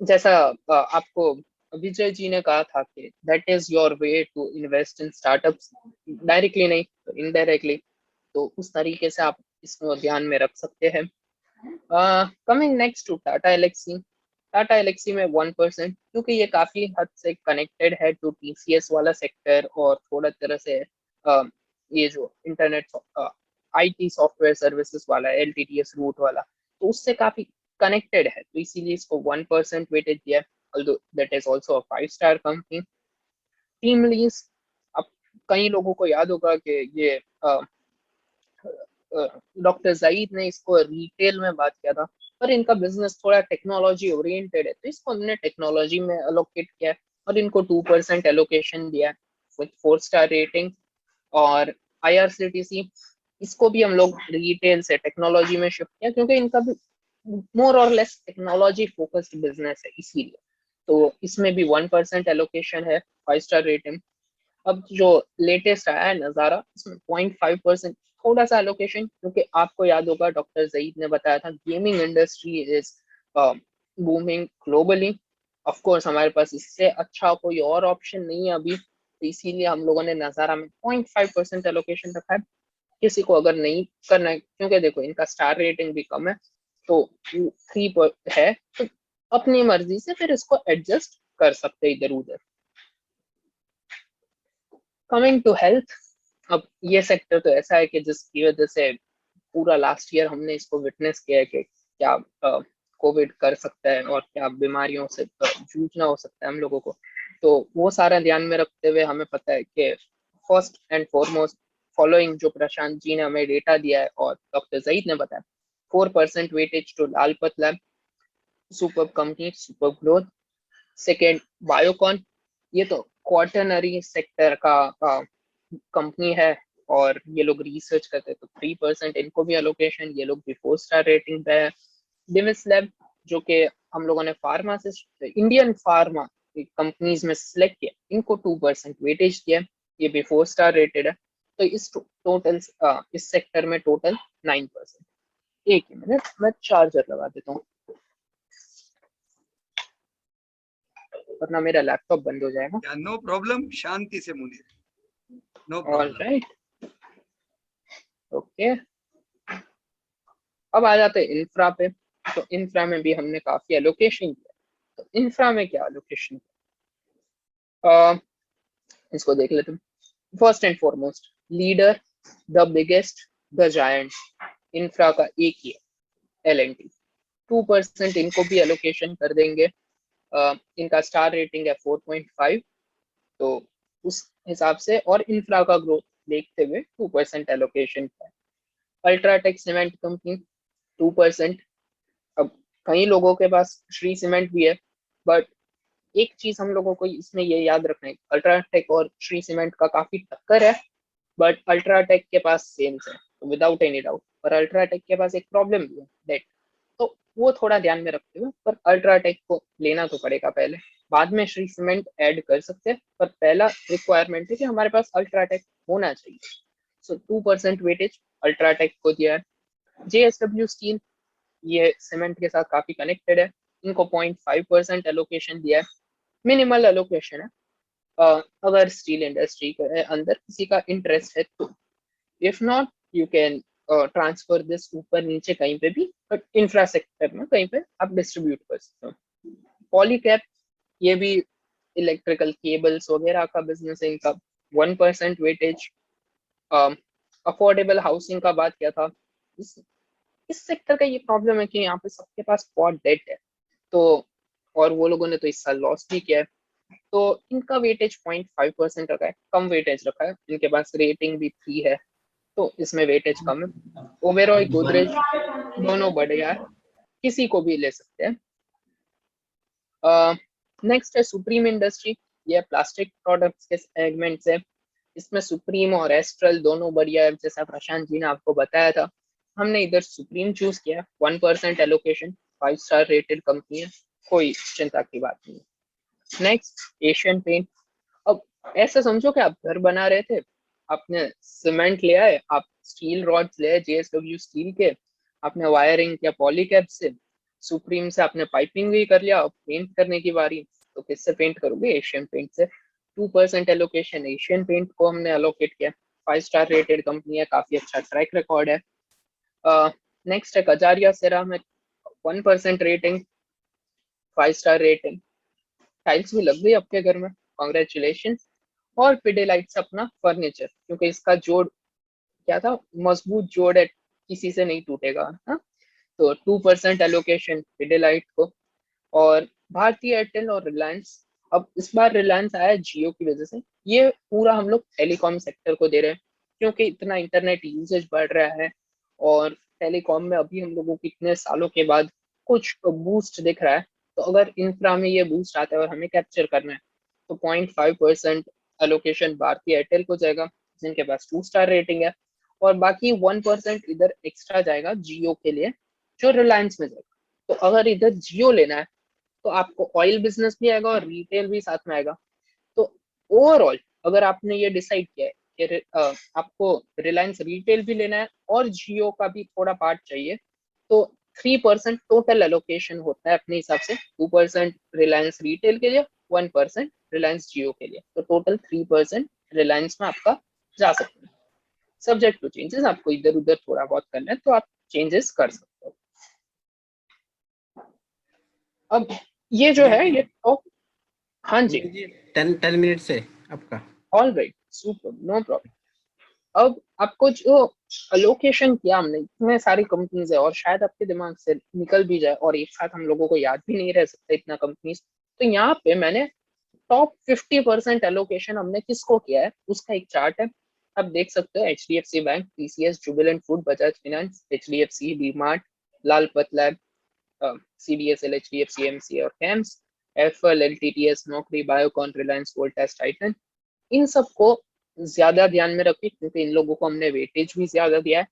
जैसा आपको विजय जी ने कहा था कि that is your way to invest in startups, directly नहीं तो इनडायरेक्टली, तो उस तरीके से आप इसको ध्यान में रख सकते हैं। Coming next to Tata Elxsi, Tata Elxsi में 1%, क्योंकि ये काफी हद से कनेक्टेड है टू टीसीएस वाला सेक्टर और थोड़ा तरह से ये जो इंटरनेट आईटी सॉफ्टवेयर सर्विसेज वाला एलटीटीएस रूट वाला, तो उससे काफी कनेक्टेड है, तो इसीलिए इसको 1% वेटेज दिया, although that is also a 5 star company. Team lease, अब कई लोगों को याद होगा कि ये डॉक्टर जाहिद ने इसको रिटेल में बात किया था, पर इनका बिजनेस थोड़ा टेक्नोलॉजी ओरिएंटेड है, तो इसको हमने टेक्नोलॉजी में अलोकेट किया है और इनको 2% एलोकेशन दिया है विद 4 स्टार रेटिंग। और आईआरसीटीसी, इसको भी हम लोग रिटेल से टेक्नोलॉजी में शिफ्ट किया, क्योंकि इनका भी मोर और लेस टेक्नोलॉजी फोकस्ड बिजनेस है, इसीलिए तो इसमें भी 1% एलोकेशन है, 5 स्टार रेटिंग। अब जो लेटेस्ट आया है नजारा, इसमें 0.5% थोड़ा सा एलोकेशन, क्योंकि आपको याद होगा डॉक्टर जईद ने बताया था gaming industry is booming globally. Of course हमारे पास इससे अच्छा कोई और ऑप्शन नहीं है अभी, तो इसीलिए हम लोगों ने नजारा में 0.5% एलोकेशन रखा है। किसी को अगर नहीं करना है, क्योंकि देखो इनका स्टार रेटिंग भी कम है, तो 3 है, तो अपनी मर्जी से फिर इसको एडजस्ट कर सकते इधर उधर। कमिंग टू हेल्थ, अब ये सेक्टर तो ऐसा है कि जिसकी वजह से पूरा लास्ट ईयर हमने इसको विटनेस किया है कि क्या कोविड कर सकता है और क्या बीमारियों से जूझना हो सकता है हम लोगों को। तो वो सारा ध्यान में रखते हुए हमें पता है कि फर्स्ट एंड फॉरमोस्ट फॉलोइंग जो प्रशांत जी ने हमें डेटा दिया है और डॉक्टर जईद ने बताया, 4% वेटेज टू लाल पतला, super company, super growth. Second Biocon, ये तो क्वार्टरनरी सेक्टर का कंपनी है और ये लोग रिसर्च करते हैं, तो 3% इनको भी एलोकेशन, ये लोग भी 4 स्टार रेटिंग पे है। डिविस लैब जो कि हम लोगों ने फार्मा से इंडियन फार्मा कंपनीज में सिलेक्ट किया, इनको 2% वेटेज दिया, ये भी 4 स्टार रेटेड है। तो इस टोटल इस सेक्टर में टोटल 9%। एक ही मिनट, मैं चार्जर लगा देता हूँ वरना मेरा लैपटॉप बंद हो जाएगा। नो प्रॉब्लम, शांति से Munir, know all problem. Right, okay. अब आ जाते हैं इंफ्रा पे। तो इंफ्रा में भी हमने काफी एलोकेशन किया। तो इंफ्रा में क्या एलोकेशन किया, इसको देख लेते हैं। First and foremost, leader, the biggest, the giant, infra का एक ही है, L&T। 2% इनको भी एलोकेशन कर देंगे। इनका स्टार रेटिंग है 4.5, तो उस हिसाब से और इंफ्रा का ग्रोथ देखते हुए 2% एलोकेशन है। UltraTech cement company 2%। अब कई लोगों के पास श्री सीमेंट भी है, बट एक चीज हम लोगों को इसमें ये याद रखना है, अल्ट्राटेक और श्री सीमेंट का काफी टक्कर है, बट अल्ट्राटेक के पास सेल्स है विदाउट एनी डाउट, पर अल्ट्राटेक के पास एक प्रॉब्लम भी है, डेट। तो वो थोड़ा ध्यान में रखते हुए, पर अल्ट्राटेक को लेना तो पड़ेगा पहले, बाद में श्री सीमेंट ऐड कर सकते हैं, पर पहला रिक्वायरमेंट है कि हमारे पास अल्ट्राटेक होना चाहिए। सो 2% वेटेज अल्ट्राटेक को दिया है। JSW स्टील, ये सीमेंट के साथ काफी कनेक्टेड है, इनको 0.5% एलोकेशन दिया है। मिनिमल एलोकेशन है, अगर स्टील इंडस्ट्री के अंदर किसी का इंटरेस्ट है तो। If not, you can transfer this ऊपर नीचे कहीं पे भी, बट इंफ्रा सेक्टर में कहीं पे आप डिस्ट्रीब्यूट कर सकते हो। पॉलीकैप, ये भी इलेक्ट्रिकल केबल्स वगैरह का बिजनेस है, इनका 1% वेटेज। अफोर्डेबल हाउसिंग का बात किया था, इस सेक्टर का ये प्रॉब्लम है कि यहाँ पे सबके पास बहुत डेट है, तो और वो लोगों ने तो इस साल लॉस भी किया है, तो इनका वेटेज 0.5% रखा है, कम वेटेज रखा है। इनके पास रेटिंग भी 3 है, तो इसमें वेटेज कम है। ओबेरॉय, गोदरेज, दोनों बड़े यार, किसी को भी ले सकते हैं। नेक्स्ट है सुप्रीम इंडस्ट्री, ये प्लास्टिक प्रोडक्ट्स के सेगमेंट से। इसमें सुप्रीम और एस्ट्रल दोनों बढ़िया है, जैसा प्रशांत जी ने आपको बताया था। हमने इधर सुप्रीम चूज किया, 1% एलोकेशन, 5 स्टार रेटेड कंपनी है, कोई चिंता की बात नहीं। नेक्स्ट एशियन पेंट। अब ऐसा समझो कि आप घर बना रहे थे, आपने सीमेंट लिया है, आप स्टील रॉड्स ले JSW स्टील के, आपने वायरिंग किया पॉलीकैब से, सुप्रीम से आपने पाइपिंग भी कर लिया, अब पेंट करने की बारी, तो किससे पेंट करोगे? एशियन पेंट से। 2% एलोकेशन एशियन पेंट को हमने एलोकेट किया। 5 स्टार रेटेड कंपनी है, काफी अच्छा ट्रैक रिकॉर्ड है। नेक्स्ट है Kajaria ceramic, 1% rating, 5 star rating. Tiles भी लग गई आपके घर में, कॉन्ग्रेचुलेशन। और पिडेलाइट अपना फर्नीचर, क्योंकि इसका जोड़ क्या था, मजबूत जोड़ है, किसी से नहीं टूटेगा, हाँ। तो 2% एलोकेशन पिडेलाइट को। और भारतीय एयरटेल और रिलायंस, अब इस बार रिलायंस आया जियो की वजह से, ये पूरा हम लोग टेलीकॉम सेक्टर को दे रहे हैं, क्योंकि इतना इंटरनेट यूजेज बढ़ रहा है और टेलीकॉम में अभी हम लोगों को इतने सालों के बाद कुछ बूस्ट दिख रहा है। तो अगर इंफ्रा में ये बूस्ट आता है और हमें कैप्चर करना है, तो 0.5% एलोकेशन भारतीय एयरटेल को जाएगा, जिनके पास 2 स्टार रेटिंग है, और बाकी 1% इधर एक्स्ट्रा जाएगा जियो के लिए, जो रिलायंस में जाएगा। तो अगर इधर जियो लेना है, तो आपको ऑयल बिजनेस भी आएगा और रिटेल भी साथ में आएगा। तो ओवरऑल अगर आपने ये डिसाइड किया है कि आपको रिलायंस रिटेल भी लेना है और जियो का भी थोड़ा पार्ट चाहिए, तो 3% टोटल एलोकेशन होता है अपने हिसाब से। 2% रिलायंस रिटेल के लिए, 1% रिलायंस जियो के लिए, तो टोटल 3% रिलायंस में आपका जा सकता है। सब्जेक्ट टू चेंजेस, आपको इधर उधर थोड़ा बहुत करना है तो आप चेंजेस कर सकते हो। अब ये जो है ये टॉप, हाँ जी 10 मिनट से आपका। All right, super, no problem. अब आपको जो अलोकेशन किया हमने, इतने सारी कंपनीज है और शायद आपके दिमाग से निकल भी जाए और एक साथ हम लोगों को याद भी नहीं रह सकता इतना कंपनीज, तो यहाँ पे मैंने टॉप 50% एलोकेशन हमने किसको किया है उसका एक चार्ट है, आप देख सकते हो। HDFC bank, TCS, Jubilant food, Bajaj finance, HDFC, DMart, Lal Path Lab, CDSL, HDFC, MCA और CAMS, FL, LTTS, Naukri, Biocon, Reliance, Voltas, Titan, इन सबको ज्यादा ध्यान में रखिए क्योंकि इन लोगों को हमने वेटेज भी ज्यादा दिया है।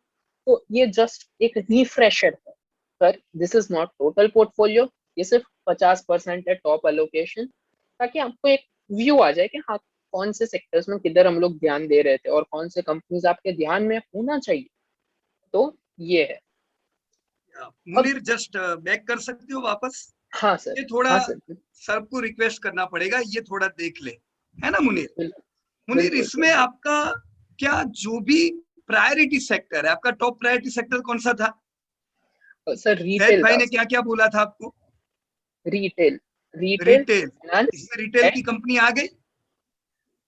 तो ये जस्ट एक रिफ्रेशर है, पर this is not total portfolio, ये सिर्फ 50% है टॉप एलोकेशन, ताकि आपको एक व्यू आ जाए कि हाँ कौन से सेक्टर्स में किधर हम लोग ध्यान दे रहे थे और कौन से कंपनीज आपके ध्यान में होना चाहिए। तो ये है। मुनीर जस्ट बैक कर सकते हो वापस? हाँ सर, ये थोड़ा हाँ सर, सर को रिक्वेस्ट करना पड़ेगा, ये थोड़ा देख ले, है ना मुनीर? बिल्कुल मुनीर बिल्कुल इसमें सर। आपका क्या जो भी प्रायोरिटी सेक्टर है, आपका टॉप प्रायोरिटी सेक्टर कौन सा था? सर जैद रिटेल भाई था ने सर। क्या क्या बोला था आपको? Retail, retail, retail. फाइनेंस, इसमें रिटेल की कंपनी आ गई?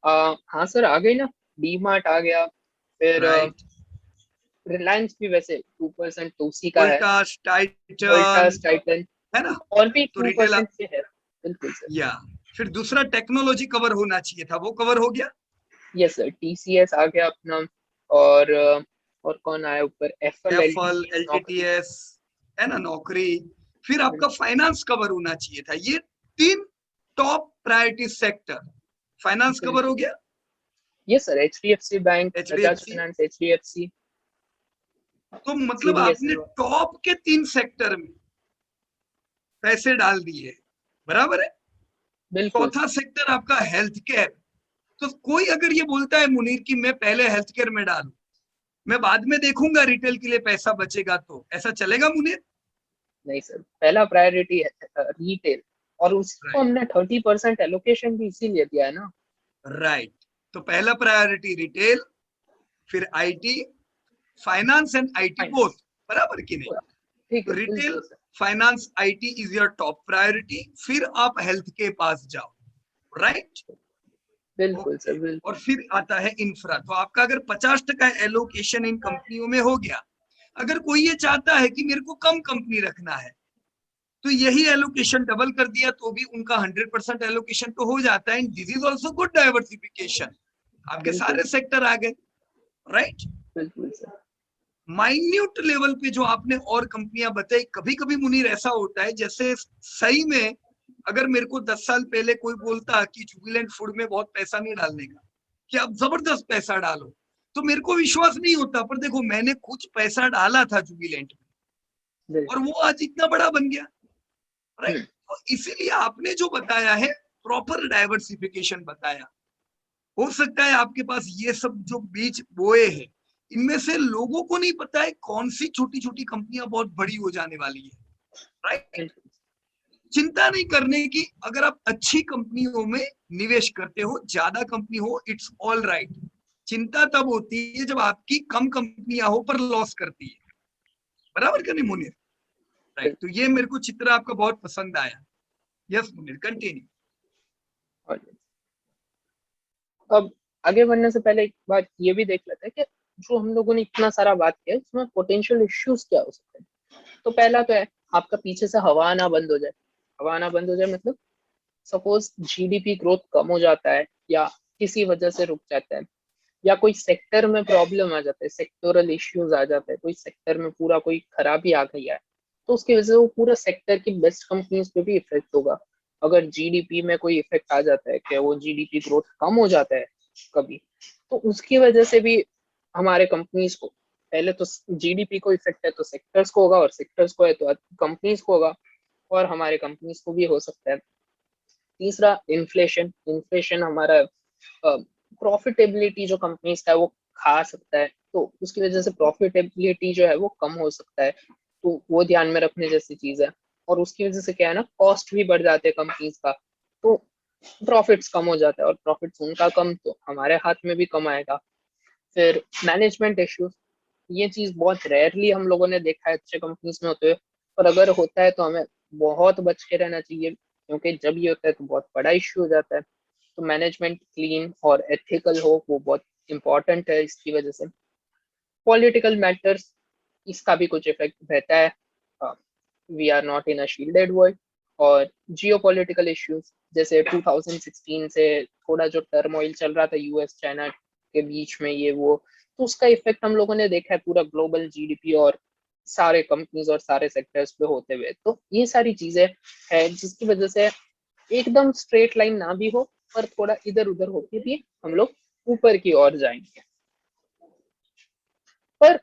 हाँ सर आ गई ना, डी मार्ट आ गया, फिर राइट। रिलायंस भी वैसे 2% तो उसी का है, वोल्टास, टाइटन, वोल्टास, टाइटन, है ना? और भी तो रिटेल 2% पे है। बिल्कुल सर। या फिर दूसरा टेक्नोलॉजी कवर होना चाहिए था, वो कवर हो गया? यस सर, TCS आ गया अपना, और कौन आया ऊपर, FL, एफएल, LTTS, नौकरी। एलटीटीएस, है ना, नौकरी। फिर आपका फाइनेंस कवर होना चाहिए था। ये 3 top priority sector, finance cover हो गया? Yes sir, HDFC bank, Bajaj HDFC. Finance, HDFC, तो मतलब आपने CDSL। टॉप के 3 सेक्टर में पैसे डाल दिए, बराबर है? बिल्कुल चौथा सेक्टर आपका हेल्थ केयर। तो कोई अगर ये बोलता है मुनीर कि मैं पहले हेल्थ केयर में डालूं, मैं बाद में देखूंगा रिटेल के लिए पैसा बचेगा, तो ऐसा चलेगा मुनीर? नहीं सर, पहला प्रायोरिटी है रिटेल, और उसको राइट, हमने 30% एलोकेशन भी इसीलिए दिया है ना। राइट। तो पहला प्रायोरिटी रिटेल, फिर IT, finance and IT both, finance, बराबर कि नहीं? ठीक तो है, रिटेल, बिल्कुल sir. Finance, IT is your top priority, फिर आप हेल्थ के पास जाओ, राइट? बिल्कुल सर, ओके। बिल्कुल। और फिर आता है इंफ्रा। तो आपका अगर 50% एलोकेशन इन कंपनियों में हो गया, अगर कोई ये चाहता है कि मेरे को कम कंपनी रखना है, तो यही एलोकेशन डबल कर दिया तो भी उनका 100% एलोकेशन तो हो जाता है। This is also good diversification, आपके बिल्कुल सारे सेक्टर आ गए, राइट? बिल्कुल सर। माइन्यूट लेवल पे जो आपने और कंपनियां बताई, कभी कभी मुनीर ऐसा होता है जैसे सही में अगर मेरे को 10 साल पहले कोई बोलता कि जुबिलेंट फूड में बहुत पैसा नहीं डालने का, कि आप जबरदस्त पैसा डालो, तो मेरे को विश्वास नहीं होता। पर देखो मैंने कुछ पैसा डाला था जुबिलेंट में और वो आज इतना बड़ा बन गया, राइट? तो इसीलिए आपने जो बताया है प्रॉपर डाइवर्सिफिकेशन बताया। हो सकता है आपके पास ये सब जो बीज बोए हैं, इनमें से लोगों को नहीं पता है कौन सी छोटी छोटी कंपनियां बहुत बड़ी हो जाने वाली है, राइट? चिंता नहीं करने की, अगर आप अच्छी कंपनियों में निवेश करते हो, ज्यादा कंपनी हो, इट्स ऑल राइट। चिंता तब होती है जब आपकी कम कंपनियां हो पर लॉस करती है, बराबर क्या नहीं मुनीर? राइट। तो ये मेरे को चित्र आपका बहुत पसंद आया। Yes Munir, continue. अब आगे बढ़ने से पहले एक बात ये भी देख लेते हैं कि जो हम लोगों ने इतना सारा बात किया उसमें पोटेंशियल इश्यूज क्या हो सकते हैं। तो पहला तो है आपका पीछे से हवा आना बंद हो जाए। हवा आना बंद हो जाए मतलब सपोज GDP ग्रोथ कम हो जाता है या किसी वजह से रुक जाता है, या कोई सेक्टर में प्रॉब्लम आ जाता है, सेक्टोरल इश्यूज आ जाते हैं, कोई सेक्टर में पूरा कोई खराबी आ गई है, तो उसकी वजह से वो पूरा सेक्टर की बेस्ट कंपनीज पे भी इफेक्ट होगा। अगर GDP में कोई इफेक्ट आ जाता है कि वो GDP ग्रोथ कम हो जाता है कभी, तो उसकी वजह से भी हमारे कंपनीज को, पहले तो GDP को इफेक्ट है तो सेक्टर्स को होगा, और सेक्टर्स को है तो कंपनीज को होगा, और हमारे कंपनीज को भी हो सकता है। तीसरा इन्फ्लेशन, इन्फ्लेशन हमारा प्रॉफिटेबिलिटी जो कंपनीज का है वो खा सकता है, तो उसकी वजह से प्रॉफिटेबिलिटी जो है वो कम हो सकता है, तो वो ध्यान में रखने जैसी चीज है। और उसकी वजह से क्या है ना, कॉस्ट भी बढ़ जाते हैं कंपनीज का, तो प्रॉफिट्स कम हो जाता है, और प्रॉफिट्स उनका कम तो हमारे हाथ में भी कम आएगा। फिर मैनेजमेंट इश्यूज, ये चीज बहुत रेयरली हम लोगों ने देखा है अच्छे कंपनीज में होते हुए, पर अगर होता है तो हमें बहुत बच के रहना चाहिए, क्योंकि जब ये होता है तो बहुत बड़ा इश्यू हो जाता है। तो मैनेजमेंट क्लीन और एथिकल हो वो बहुत इंपॉर्टेंट है इसकी वजह से। पॉलिटिकल मैटर्स, इसका भी कुछ इफेक्ट रहता है, we are not in a shielded world. और जियो पॉलिटिकल इश्यूज, जैसे 2016 से थोड़ा जो टर्मोइल चल रहा था US चाइना के बीच में, ये वो, तो उसका इफेक्ट हम लोगों ने देखा है पूरा ग्लोबल GDP और सारे कंपनीज और सारे सेक्टर्स पे होते हुए। तो ये सारी चीजें है जिसकी वजह से एकदम स्ट्रेट लाइन ना भी हो पर थोड़ा इधर उधर होके भी हम लोग ऊपर की ओर जाएंगे। पर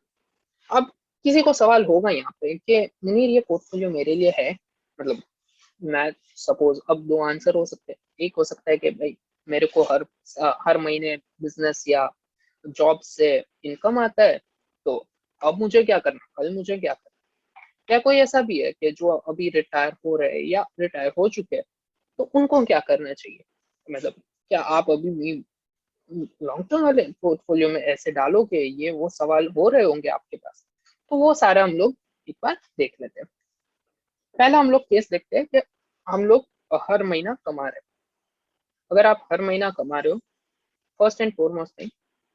अब किसी को सवाल होगा यहाँ पे कि मुनीर ये पोर्टफोलियो मेरे लिए है, मतलब मैं सपोज अब दो आंसर हो सकते हैं। एक हो सकता है कि भाई मेरे को हर महीने बिजनेस या जॉब से इनकम आता है, तो अब मुझे क्या करना, कल मुझे क्या करना। क्या कोई ऐसा भी है कि जो अभी रिटायर हो रहे हैं या रिटायर हो चुके हैं, तो उनको क्या करना चाहिए? मतलब क्या आप अभी भी लॉन्ग टर्म वाले पोर्टफोलियो में ऐसे डालो कि ये वो सवाल हो रहे होंगे आपके पास। तो वो सारा हम लोग एक बार देख लेते हैं। पहला हम लोग केस देखते हैं कि हम लोग हर महीना कमा रहे हैं। अगर आप हर महीना कमा रहे हो, फर्स्ट एंड फॉरमोस्ट थिंग,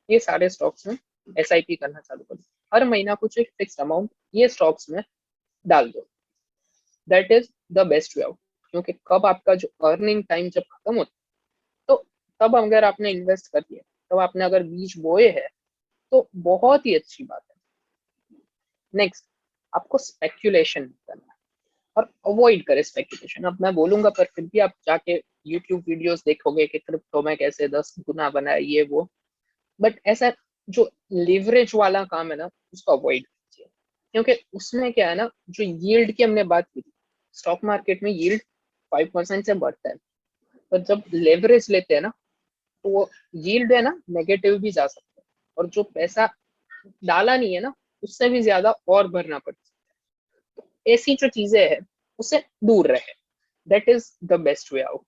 ये सारे स्टॉक्स में एसआईपी करना चालू कर दो। हर महीना कुछ एक फिक्स अमाउंट ये स्टॉक्स में डाल दो। That is the best way out. क्योंकि कब आपका जो अर्निंग टाइम जब खत्म होता है, तो तब अगर आपने इन्वेस्ट कर दिया, तब आपने अगर बीज बोए हैं, तो बहुत ही अच्छी बात है। नेक्स्ट, आपको स्पेक्यूलेशन करना है और अवॉइड करें स्पेक्यूलेशन। अब मैं बोलूंगा पर फिर भी आप जाके यूट्यूब वीडियोस देखोगे कि क्रिप्टो में कैसे 10 गुना बना है ये वो, बट ऐसा जो लिवरेज वाला काम है ना, उसको अवॉइड कीजिए। क्योंकि उसमें क्या है ना, जो यील्ड की हमने बात की थी, स्टॉक मार्केट में यील्ड 5% से बढ़ता है, पर जब लेवरेज लेते हैं ना, तो वो यील्ड है ना नेगेटिव भी जा सकता है, और जो पैसा डाला नहीं है ना, उससे भी ज्यादा और भरना पड़ता है। ऐसी जो चीजें हैं उससे दूर रहे, that is the best way out.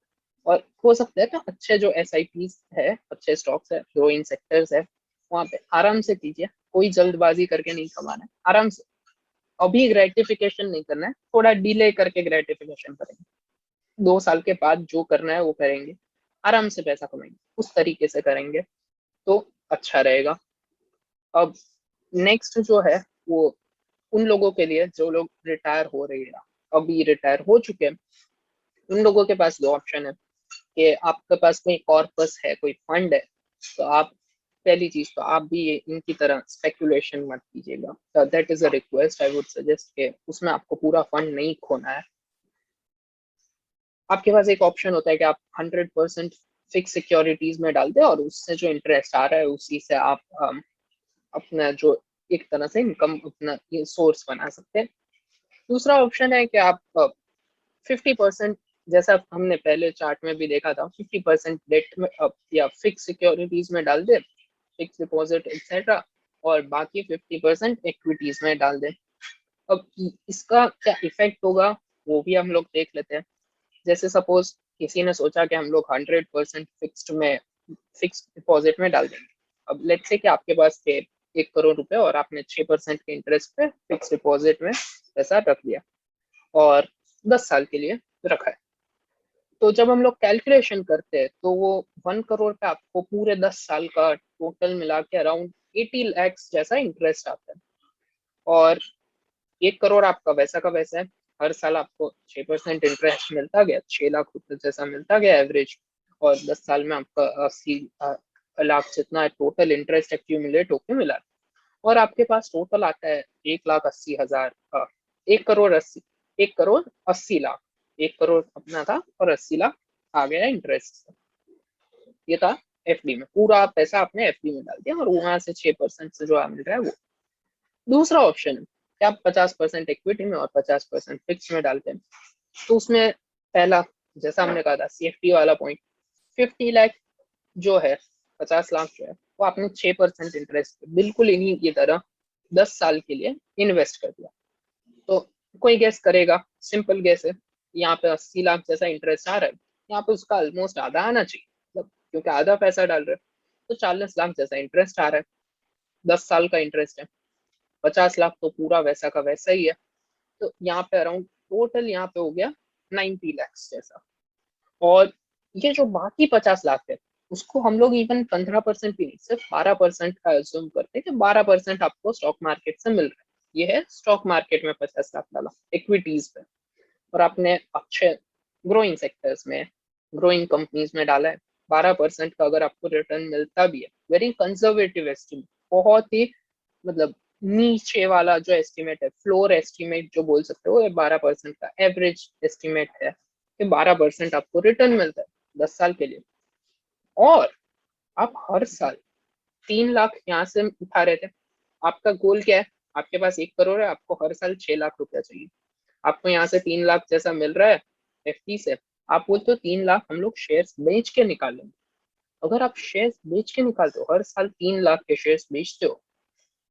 और हो सकता है तो अच्छे जो एस आई पी है, अच्छे स्टॉक्स है, ग्रोइंग सेक्टर्स है, वहां पे आराम से कीजिए। कोई जल्दबाजी करके नहीं कमाना है, आराम से। अभी ग्रेटिफिकेशन नहीं करना है, थोड़ा डिले करके ग्रेटिफिकेशन करेंगे। 2 साल के बाद जो करना है वो करेंगे, आराम से पैसा कमाएंगे, उस तरीके से करेंगे तो अच्छा रहेगा। अब नेक्स्ट जो है वो उन लोगों के लिए जो लोग रिटायर हो रहे हैं, अभी रिटायर हो चुके हैं, उन लोगों के पास दो ऑप्शन है कि आपके पास कोई कॉर्पस है, कोई फंड है, तो आप पहली चीज तो आप भी इनकी तरह स्पेकुलेशन मत कीजिएगा। That is a request, I would suggest कि उसमें आपको पूरा फंड नहीं खोना है। आपके पास एक ऑप्शन होता है कि आप 100% फिक्स सिक्योरिटीज में डाल दें और उससे जो इंटरेस्ट आ रहा है उसी से आप अपना जो एक तरह से इनकम अपना ये सोर्स बना सकते हैं। दूसरा ऑप्शन है कि आप 50%, जैसा हमने पहले चार्ट में भी देखा था, 50% डेट में या फिक्स सिक्योरिटीज में डाल दे, फिक्स डिपॉजिट एक्सेट्रा, और बाकी 50% इक्विटीज में डाल दे। अब इसका क्या इफेक्ट होगा वो भी हम लोग देख लेते हैं। जैसे सपोज किसी ने सोचा कि हम लोग 100% फिक्स्ड डिपॉजिट में डाल देंगे। अब लेट्स से कि आपके पास थे 1 करोड़ रुपए और आपने 6% के इंटरेस्ट पे फिक्स डिपॉजिट में पैसा रख दिया और 10 साल के लिए रखा है। तो जब हम लोग कैलकुलेशन करते हैं तो वो 1 करोड़ पे आपको पूरे 10 साल का टोटल मिला के अराउंड 80 लैक्स जैसा इंटरेस्ट आता है। और 1 करोड़ आपका वैसा का वैसा है, हर साल आपको 6% इंटरेस्ट मिलता गया, 6 लाख रुपए जैसा मिलता गया एवरेज। और 10 साल में आपका 80 लाख जितना टोटल इंटरेस्ट एक्यूमुलेट होके मिला। और आपके पास टोटल आता है 1,80,000, 1 करोड़ 80, 1 करोड़ 80 लाख। 1 करोड़ अपना था और 80 लाख आ गया इंटरेस्ट से। ये था एफडी में, पूरा पैसा आपने एफडी में डाल दिया और वहां से 6% से जो मिल रहा है वो। दूसरा ऑप्शन है कि आप 50% इक्विटी में और 50% फिक्स में डालते हैं। तो उसमें पहला, जैसा हमने कहा था, सेफ्टी वाला पॉइंट, 50 लाख जो है, 50 लाख जो है, वो आपने 6% इंटरेस्ट बिल्कुल इन्हीं की तरह 10 साल के लिए इन्वेस्ट कर दिया। तो कोई गेस करेगा, सिंपल गेस है, यहाँ पे 80 लाख जैसा इंटरेस्ट आ रहा है, यहाँ पे उसका ऑलमोस्ट आधा आना चाहिए, मतलब क्योंकि आधा पैसा डाल रहे हैं। तो 40 लाख जैसा इंटरेस्ट आ रहा है, 10 साल का इंटरेस्ट है। 50 लाख तो पूरा वैसा का वैसा ही है। तो यहाँ पे अराउंड टोटल यहाँ पे हो गया 90 लैक्स जैसा। और ये जो बाकी 50 लाख है, उसको हम लोग इवन 15% भी नहीं, सिर्फ 12% का एज्यूम करते हैं कि 12% आपको स्टॉक मार्केट से मिल रहा है। ये है स्टॉक मार्केट में 50 लाख डाला इक्विटीज पे, और आपने अच्छे ग्रोइंग सेक्टर्स में, ग्रोइंग कंपनीज में डाला है। 12% का अगर आपको रिटर्न मिलता भी है, वेरी कंजर्वेटिव एस्टिमेट, बहुत ही मतलब नीचे वाला जो एस्टिमेट है, फ्लोर एस्टिमेट जो बोल सकते हो, ये 12% का एवरेज एस्टिमेट है कि 12% आपको रिटर्न मिलता है 10 साल के लिए। और आप हर साल 3 लाख यहाँ से उठा रहे थे। आपका गोल क्या है? आपके पास 1 करोड़ है, आपको हर साल 6 लाख रुपया चाहिए। आपको यहाँ से 3 लाख जैसा मिल रहा है एफडी से, आप बोलते हो 3 लाख हम लोग शेयर्स बेच के निकालेंगे। अगर आप शेयर्स बेच के निकालते हो, हर साल 3 लाख के शेयर्स बेचते हो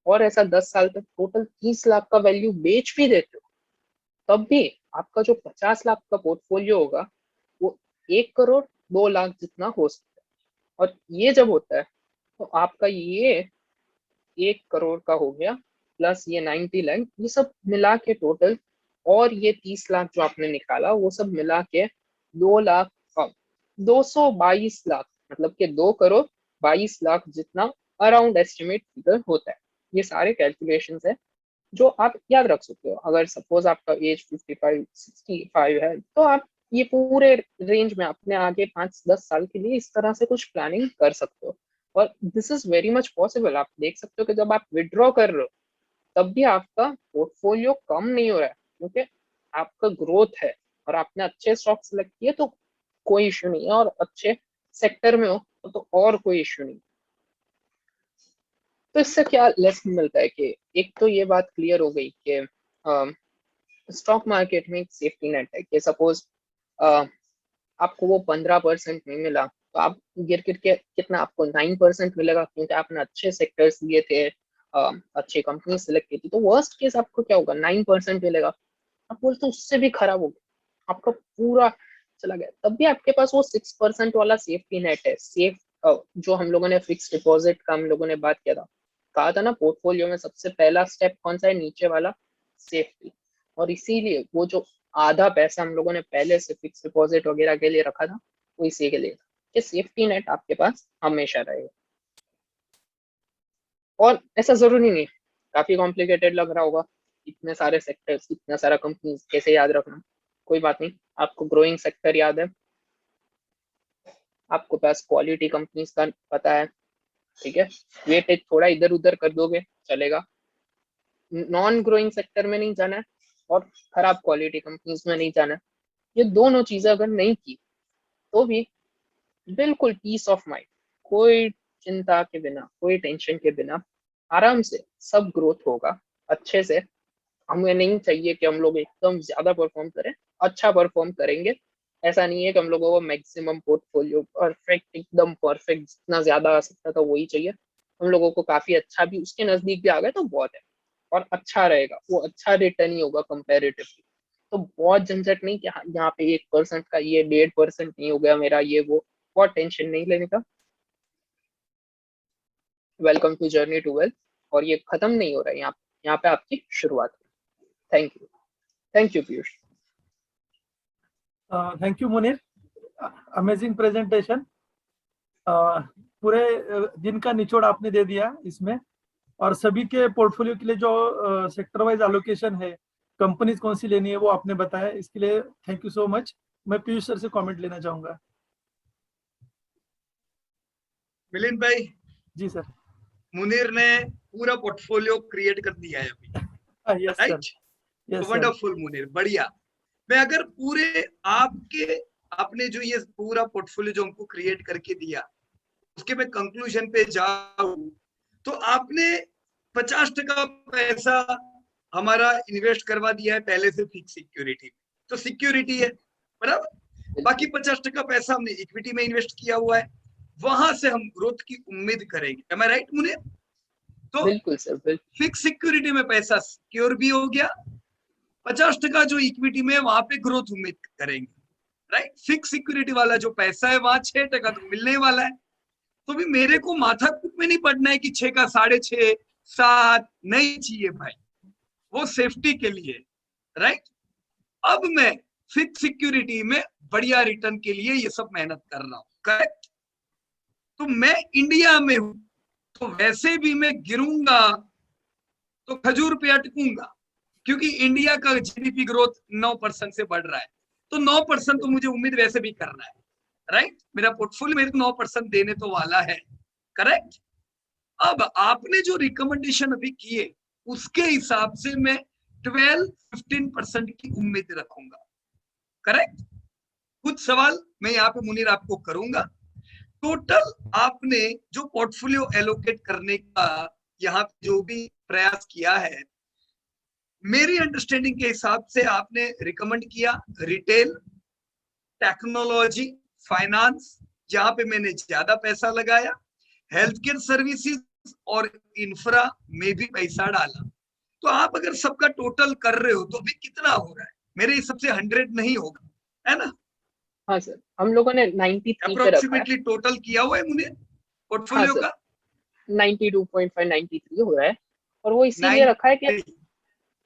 और ऐसा 10 साल तक टोटल 30 लाख का वैल्यू बेच भी देते हो, तब भी आपका जो 50 लाख का पोर्टफोलियो होगा वो 1 करोड़ 2 लाख जितना हो सकता है। और ये जब होता है तो आपका ये 1 करोड़ का हो गया, प्लस ये 90 लाख, ये सब मिला के टोटल, और ये 30 लाख जो आपने निकाला वो सब मिला के 2 लाख 222 लाख, मतलब कि 2 करोड़ 22 लाख जितना अराउंड एस्टिमेट फिगर होता है। ये सारे कैलकुलेशंस है जो आप याद रख सकते हो। अगर सपोज आपका एज 55-65 है तो आप ये पूरे रेंज में अपने आगे 5-10 साल के लिए इस तरह से कुछ प्लानिंग कर सकते हो। और this is very much possible. आप देख सकते हो कि जब आप विड्रॉ कर रहे हो तब भी आपका पोर्टफोलियो कम नहीं हो रहा है, क्योंकि आपका ग्रोथ है और आपने अच्छे स्टॉक सेलेक्ट किए तो कोई इश्यू नहीं है, और अच्छे सेक्टर में हो तो और कोई इश्यू नहीं। तो इससे क्या लेसन मिलता है कि एक तो ये बात क्लियर हो गई कि स्टॉक मार्केट में एक सेफ्टी नेट है कि सपोज आपको वो 15% नहीं मिला तो आप गिर गिर के कितना आपको 9% मिलेगा, क्योंकि आपने अच्छे सेक्टर्स लिए थे, अच्छी कंपनी सेलेक्ट की थी। तो वर्स्ट केस आपको क्या होगा, 9% मिलेगा। आप बोलते हो उससे भी खराब हो गया, आपका पूरा चला गया, तब भी आपके पास वो 6% वाला सेफ्टी नेट है। सेफ जो हम लोगों ने फिक्स डिपॉजिट का हम लोगों ने बात किया था, कहा था ना पोर्टफोलियो में सबसे पहला स्टेप कौन सा है, नीचे वाला, सेफ्टी। और इसीलिए वो जो आधा पैसा हम लोगों ने पहले से फिक्स डिपॉजिट वगैरह के लिए रखा था वो इसी के लिए था कि सेफ्टी नेट आपके पास हमेशा रहेगा। और ऐसा जरूरी नहीं, काफी कॉम्प्लिकेटेड लग रहा होगा, इतने सारे सेक्टर्स, इतना सारा कंपनीज कैसे याद रखना। कोई बात नहीं, आपको ग्रोइंग सेक्टर याद है, आपको पास क्वालिटी कंपनीज का पता है, ठीक है, वेटेज थोड़ा इधर उधर कर दोगे चलेगा। नॉन ग्रोइंग सेक्टर में नहीं जाना है और खराब क्वालिटी कंपनीज में नहीं जाना है। ये दोनों चीजें अगर नहीं की तो भी बिल्कुल पीस ऑफ माइंड, कोई चिंता के बिना, कोई टेंशन के बिना आराम से सब ग्रोथ होगा अच्छे से। हमें नहीं चाहिए कि हम लोग एकदम ज्यादा परफॉर्म करें, अच्छा परफॉर्म करेंगे। ऐसा नहीं है कि हम लोगों को मैक्सिमम पोर्टफोलियो परफेक्ट, एकदम परफेक्ट, जितना ज्यादा आ सकता था वही चाहिए। हम लोगों को काफी अच्छा भी उसके नजदीक भी आ गए तो बहुत है, और अच्छा रहेगा, वो अच्छा रिटर्न ही होगा कंपेरेटिवली। तो बहुत झंझट नहीं कि हाँ यहाँ पे 1% का ये 1.5% नहीं हो गया मेरा, ये वो, बहुत टेंशन नहीं लेने का। Welcome to journey to wealth. और ये खत्म नहीं हो रहा है, यहाँ पे आपकी शुरुआत है। Thank you Piyush. Thank you Munir, amazing presentation. पूरे दिन का निचोड़ आपने दे दिया इसमें, और सभी के पोर्टफोलियो के लिए जो सेक्टर वाइज एलोकेशन है, कंपनीज कौन सी लेनी है वो आपने बताया। इसके लिए थैंक यू सो मच। मैं पीयूष सर से कमेंट लेना चाहूंगा। मिलिंद भाई, जी सर। मुनीर ने पूरा पोर्टफोलियो क्रिएट कर दिया है अभी, yes sir, right? Yes sir. Wonderful Munir, बढ़िया। मैं अगर पूरे आपने जो ये पूरा पोर्टफोलियो जो हमको क्रिएट करके दिया उसके मैं कंक्लूजन पे जाऊं तो आपने 50% पैसा हमारा इन्वेस्ट करवा दिया है पहले से फिक्स सिक्योरिटी, तो सिक्योरिटी है बराबर। बाकी 50% पैसा हमने इक्विटी में इन्वेस्ट किया हुआ है, वहां से हम ग्रोथ की उम्मीद करेंगे। एम आई राइट मुनीर? तो बिल्कुल सर, बिल्कुल। फिक्स सिक्योरिटी में पैसा सिक्योर भी हो गया, 50% जो इक्विटी में वहां पे ग्रोथ उम्मीद करेंगे, राइट? फिक्स सिक्योरिटी वाला जो पैसा है वहां 6% तो मिलने वाला है। तो भी मेरे को माथा कुछ में नहीं पड़ना है कि 6 का 6.5 7 नहीं चाहिए भाई, वो सेफ्टी के लिए, राइट? अब मैं फिक्स सिक्योरिटी में बढ़िया रिटर्न के लिए ये सब मेहनत कर रहा हूं, करेक्ट? तो मैं इंडिया में हूं तो वैसे भी मैं गिरूंगा तो खजूर पे अटकूंगा, क्योंकि इंडिया का जीडीपी ग्रोथ 9% से बढ़ रहा है, तो 9% तो मुझे उम्मीद वैसे भी करना है, राइट? मेरा पोर्टफोलियो मेरे को 9% देने तो वाला है, करेक्ट? अब आपने जो रिकमेंडेशन अभी किए उसके हिसाब से मैं 12-15% की उम्मीद रखूंगा। करेक्ट? कुछ सवाल मैं यहाँ पे मुनीर आपको करूंगा। टोटल आपने जो पोर्टफोलियो एलोकेट करने का यहाँ पे जो भी प्रयास किया है, मेरी अंडरस्टैंडिंग के हिसाब से आपने रिकमेंड किया रिटेल, टेक्नोलॉजी, फाइनेंस, जहां पे मैंने ज्यादा पैसा लगाया, हेल्थ केयर सर्विसेज और इंफ्रा में भी पैसा डाला। तो आप अगर सबका टोटल कर रहे हो तो अभी कितना हो रहा है? मेरे हिसाब से 100 नहीं होगा, है ना? हाँ सर, हम लोगों ने 93 पे रखा है। अप्रोक्सीमेटली टोटल किया हुआ है मुझे पोर्टफोलियो हाँ का 92.5 93 हो रहा है, और वो इसीलिए रखा है कि 93।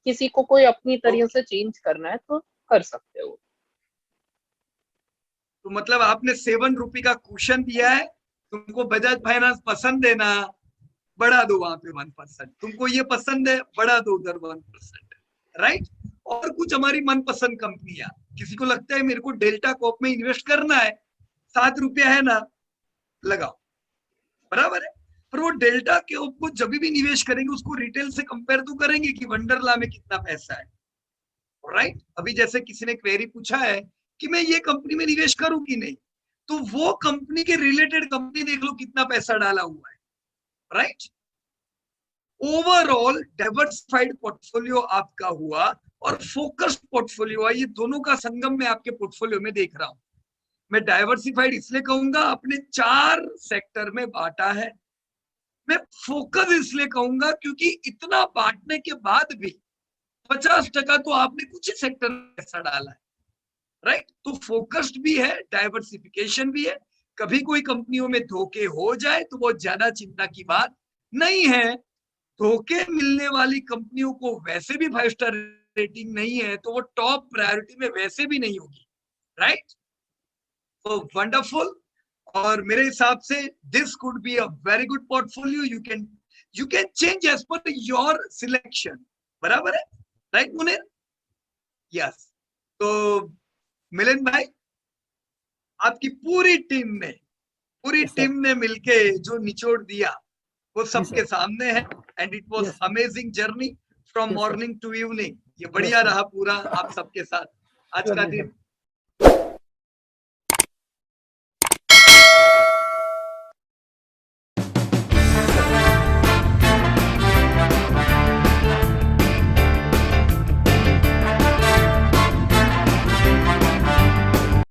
किसी को कोई अपनी तरीके से चेंज करना है तो कर सकते हो। तो मतलब आपने 7 रुपए का क्वेश्चन दिया है, तुमको बजाज फाइनेंस पसंद है ना, बढ़ा दो वहां पे 1%। तुमको ये पसंद है, बढ़ा दो उधर 1%, राइट? और कुछ हमारी मनपसंद कंपनियां, किसी को लगता है मेरे को डेल्टा कॉप में इन्वेस्ट करना है, 7 रुपया है ना, लगाओ, बराबर है। पर वो डेल्टा के को जब भी निवेश करेंगे उसको रिटेल से कंपेयर तो करेंगे कि वंडरला में कितना पैसा है, राइट? अभी जैसे किसी ने क्वेरी पूछा है कि मैं ये कंपनी में निवेश करूं कि नहीं, तो वो कंपनी के रिलेटेड कंपनी देख लो कितना पैसा डाला हुआ है, राइट? ओवरऑल डाइवर्सिफाइड पोर्टफोलियो आपका हुआ और फोकस्ड पोर्टफोलियो हुआ। ये दोनों का संगम मैं आपके पोर्टफोलियो में देख रहा हूं। मैं डाइवर्सिफाइड इसलिए कहूंगा, आपने 4 सेक्टर में बांटा है। मैं फोकस इसलिए कहूंगा क्योंकि इतना बांटने के बाद भी 50% तो आपने कुछ ही सेक्टर में पैसा डाला है, राइट? तो फोकस्ड भी है, डाइवर्सिफिकेशन भी है। कभी कोई कंपनियों में धोखे हो जाए तो वो ज्यादा चिंता की बात नहीं है। धोखे मिलने वाली कंपनियों को वैसे भी 5 स्टार रेटिंग नहीं है, तो वो टॉप प्रायोरिटी में वैसे भी नहीं होगी, राइट? तो वंडरफुल। और मेरे हिसाब से this could be a very good portfolio. You can change as per your selection, बराबर है, राइट मुनीर? यस। तो मिलन भाई, आपकी पूरी टीम ने मिलके जो निचोड़ दिया वो सबके सामने है, and it was amazing journey from morning to evening. ये बढ़िया रहा पूरा आप सबके साथ आज का दिन।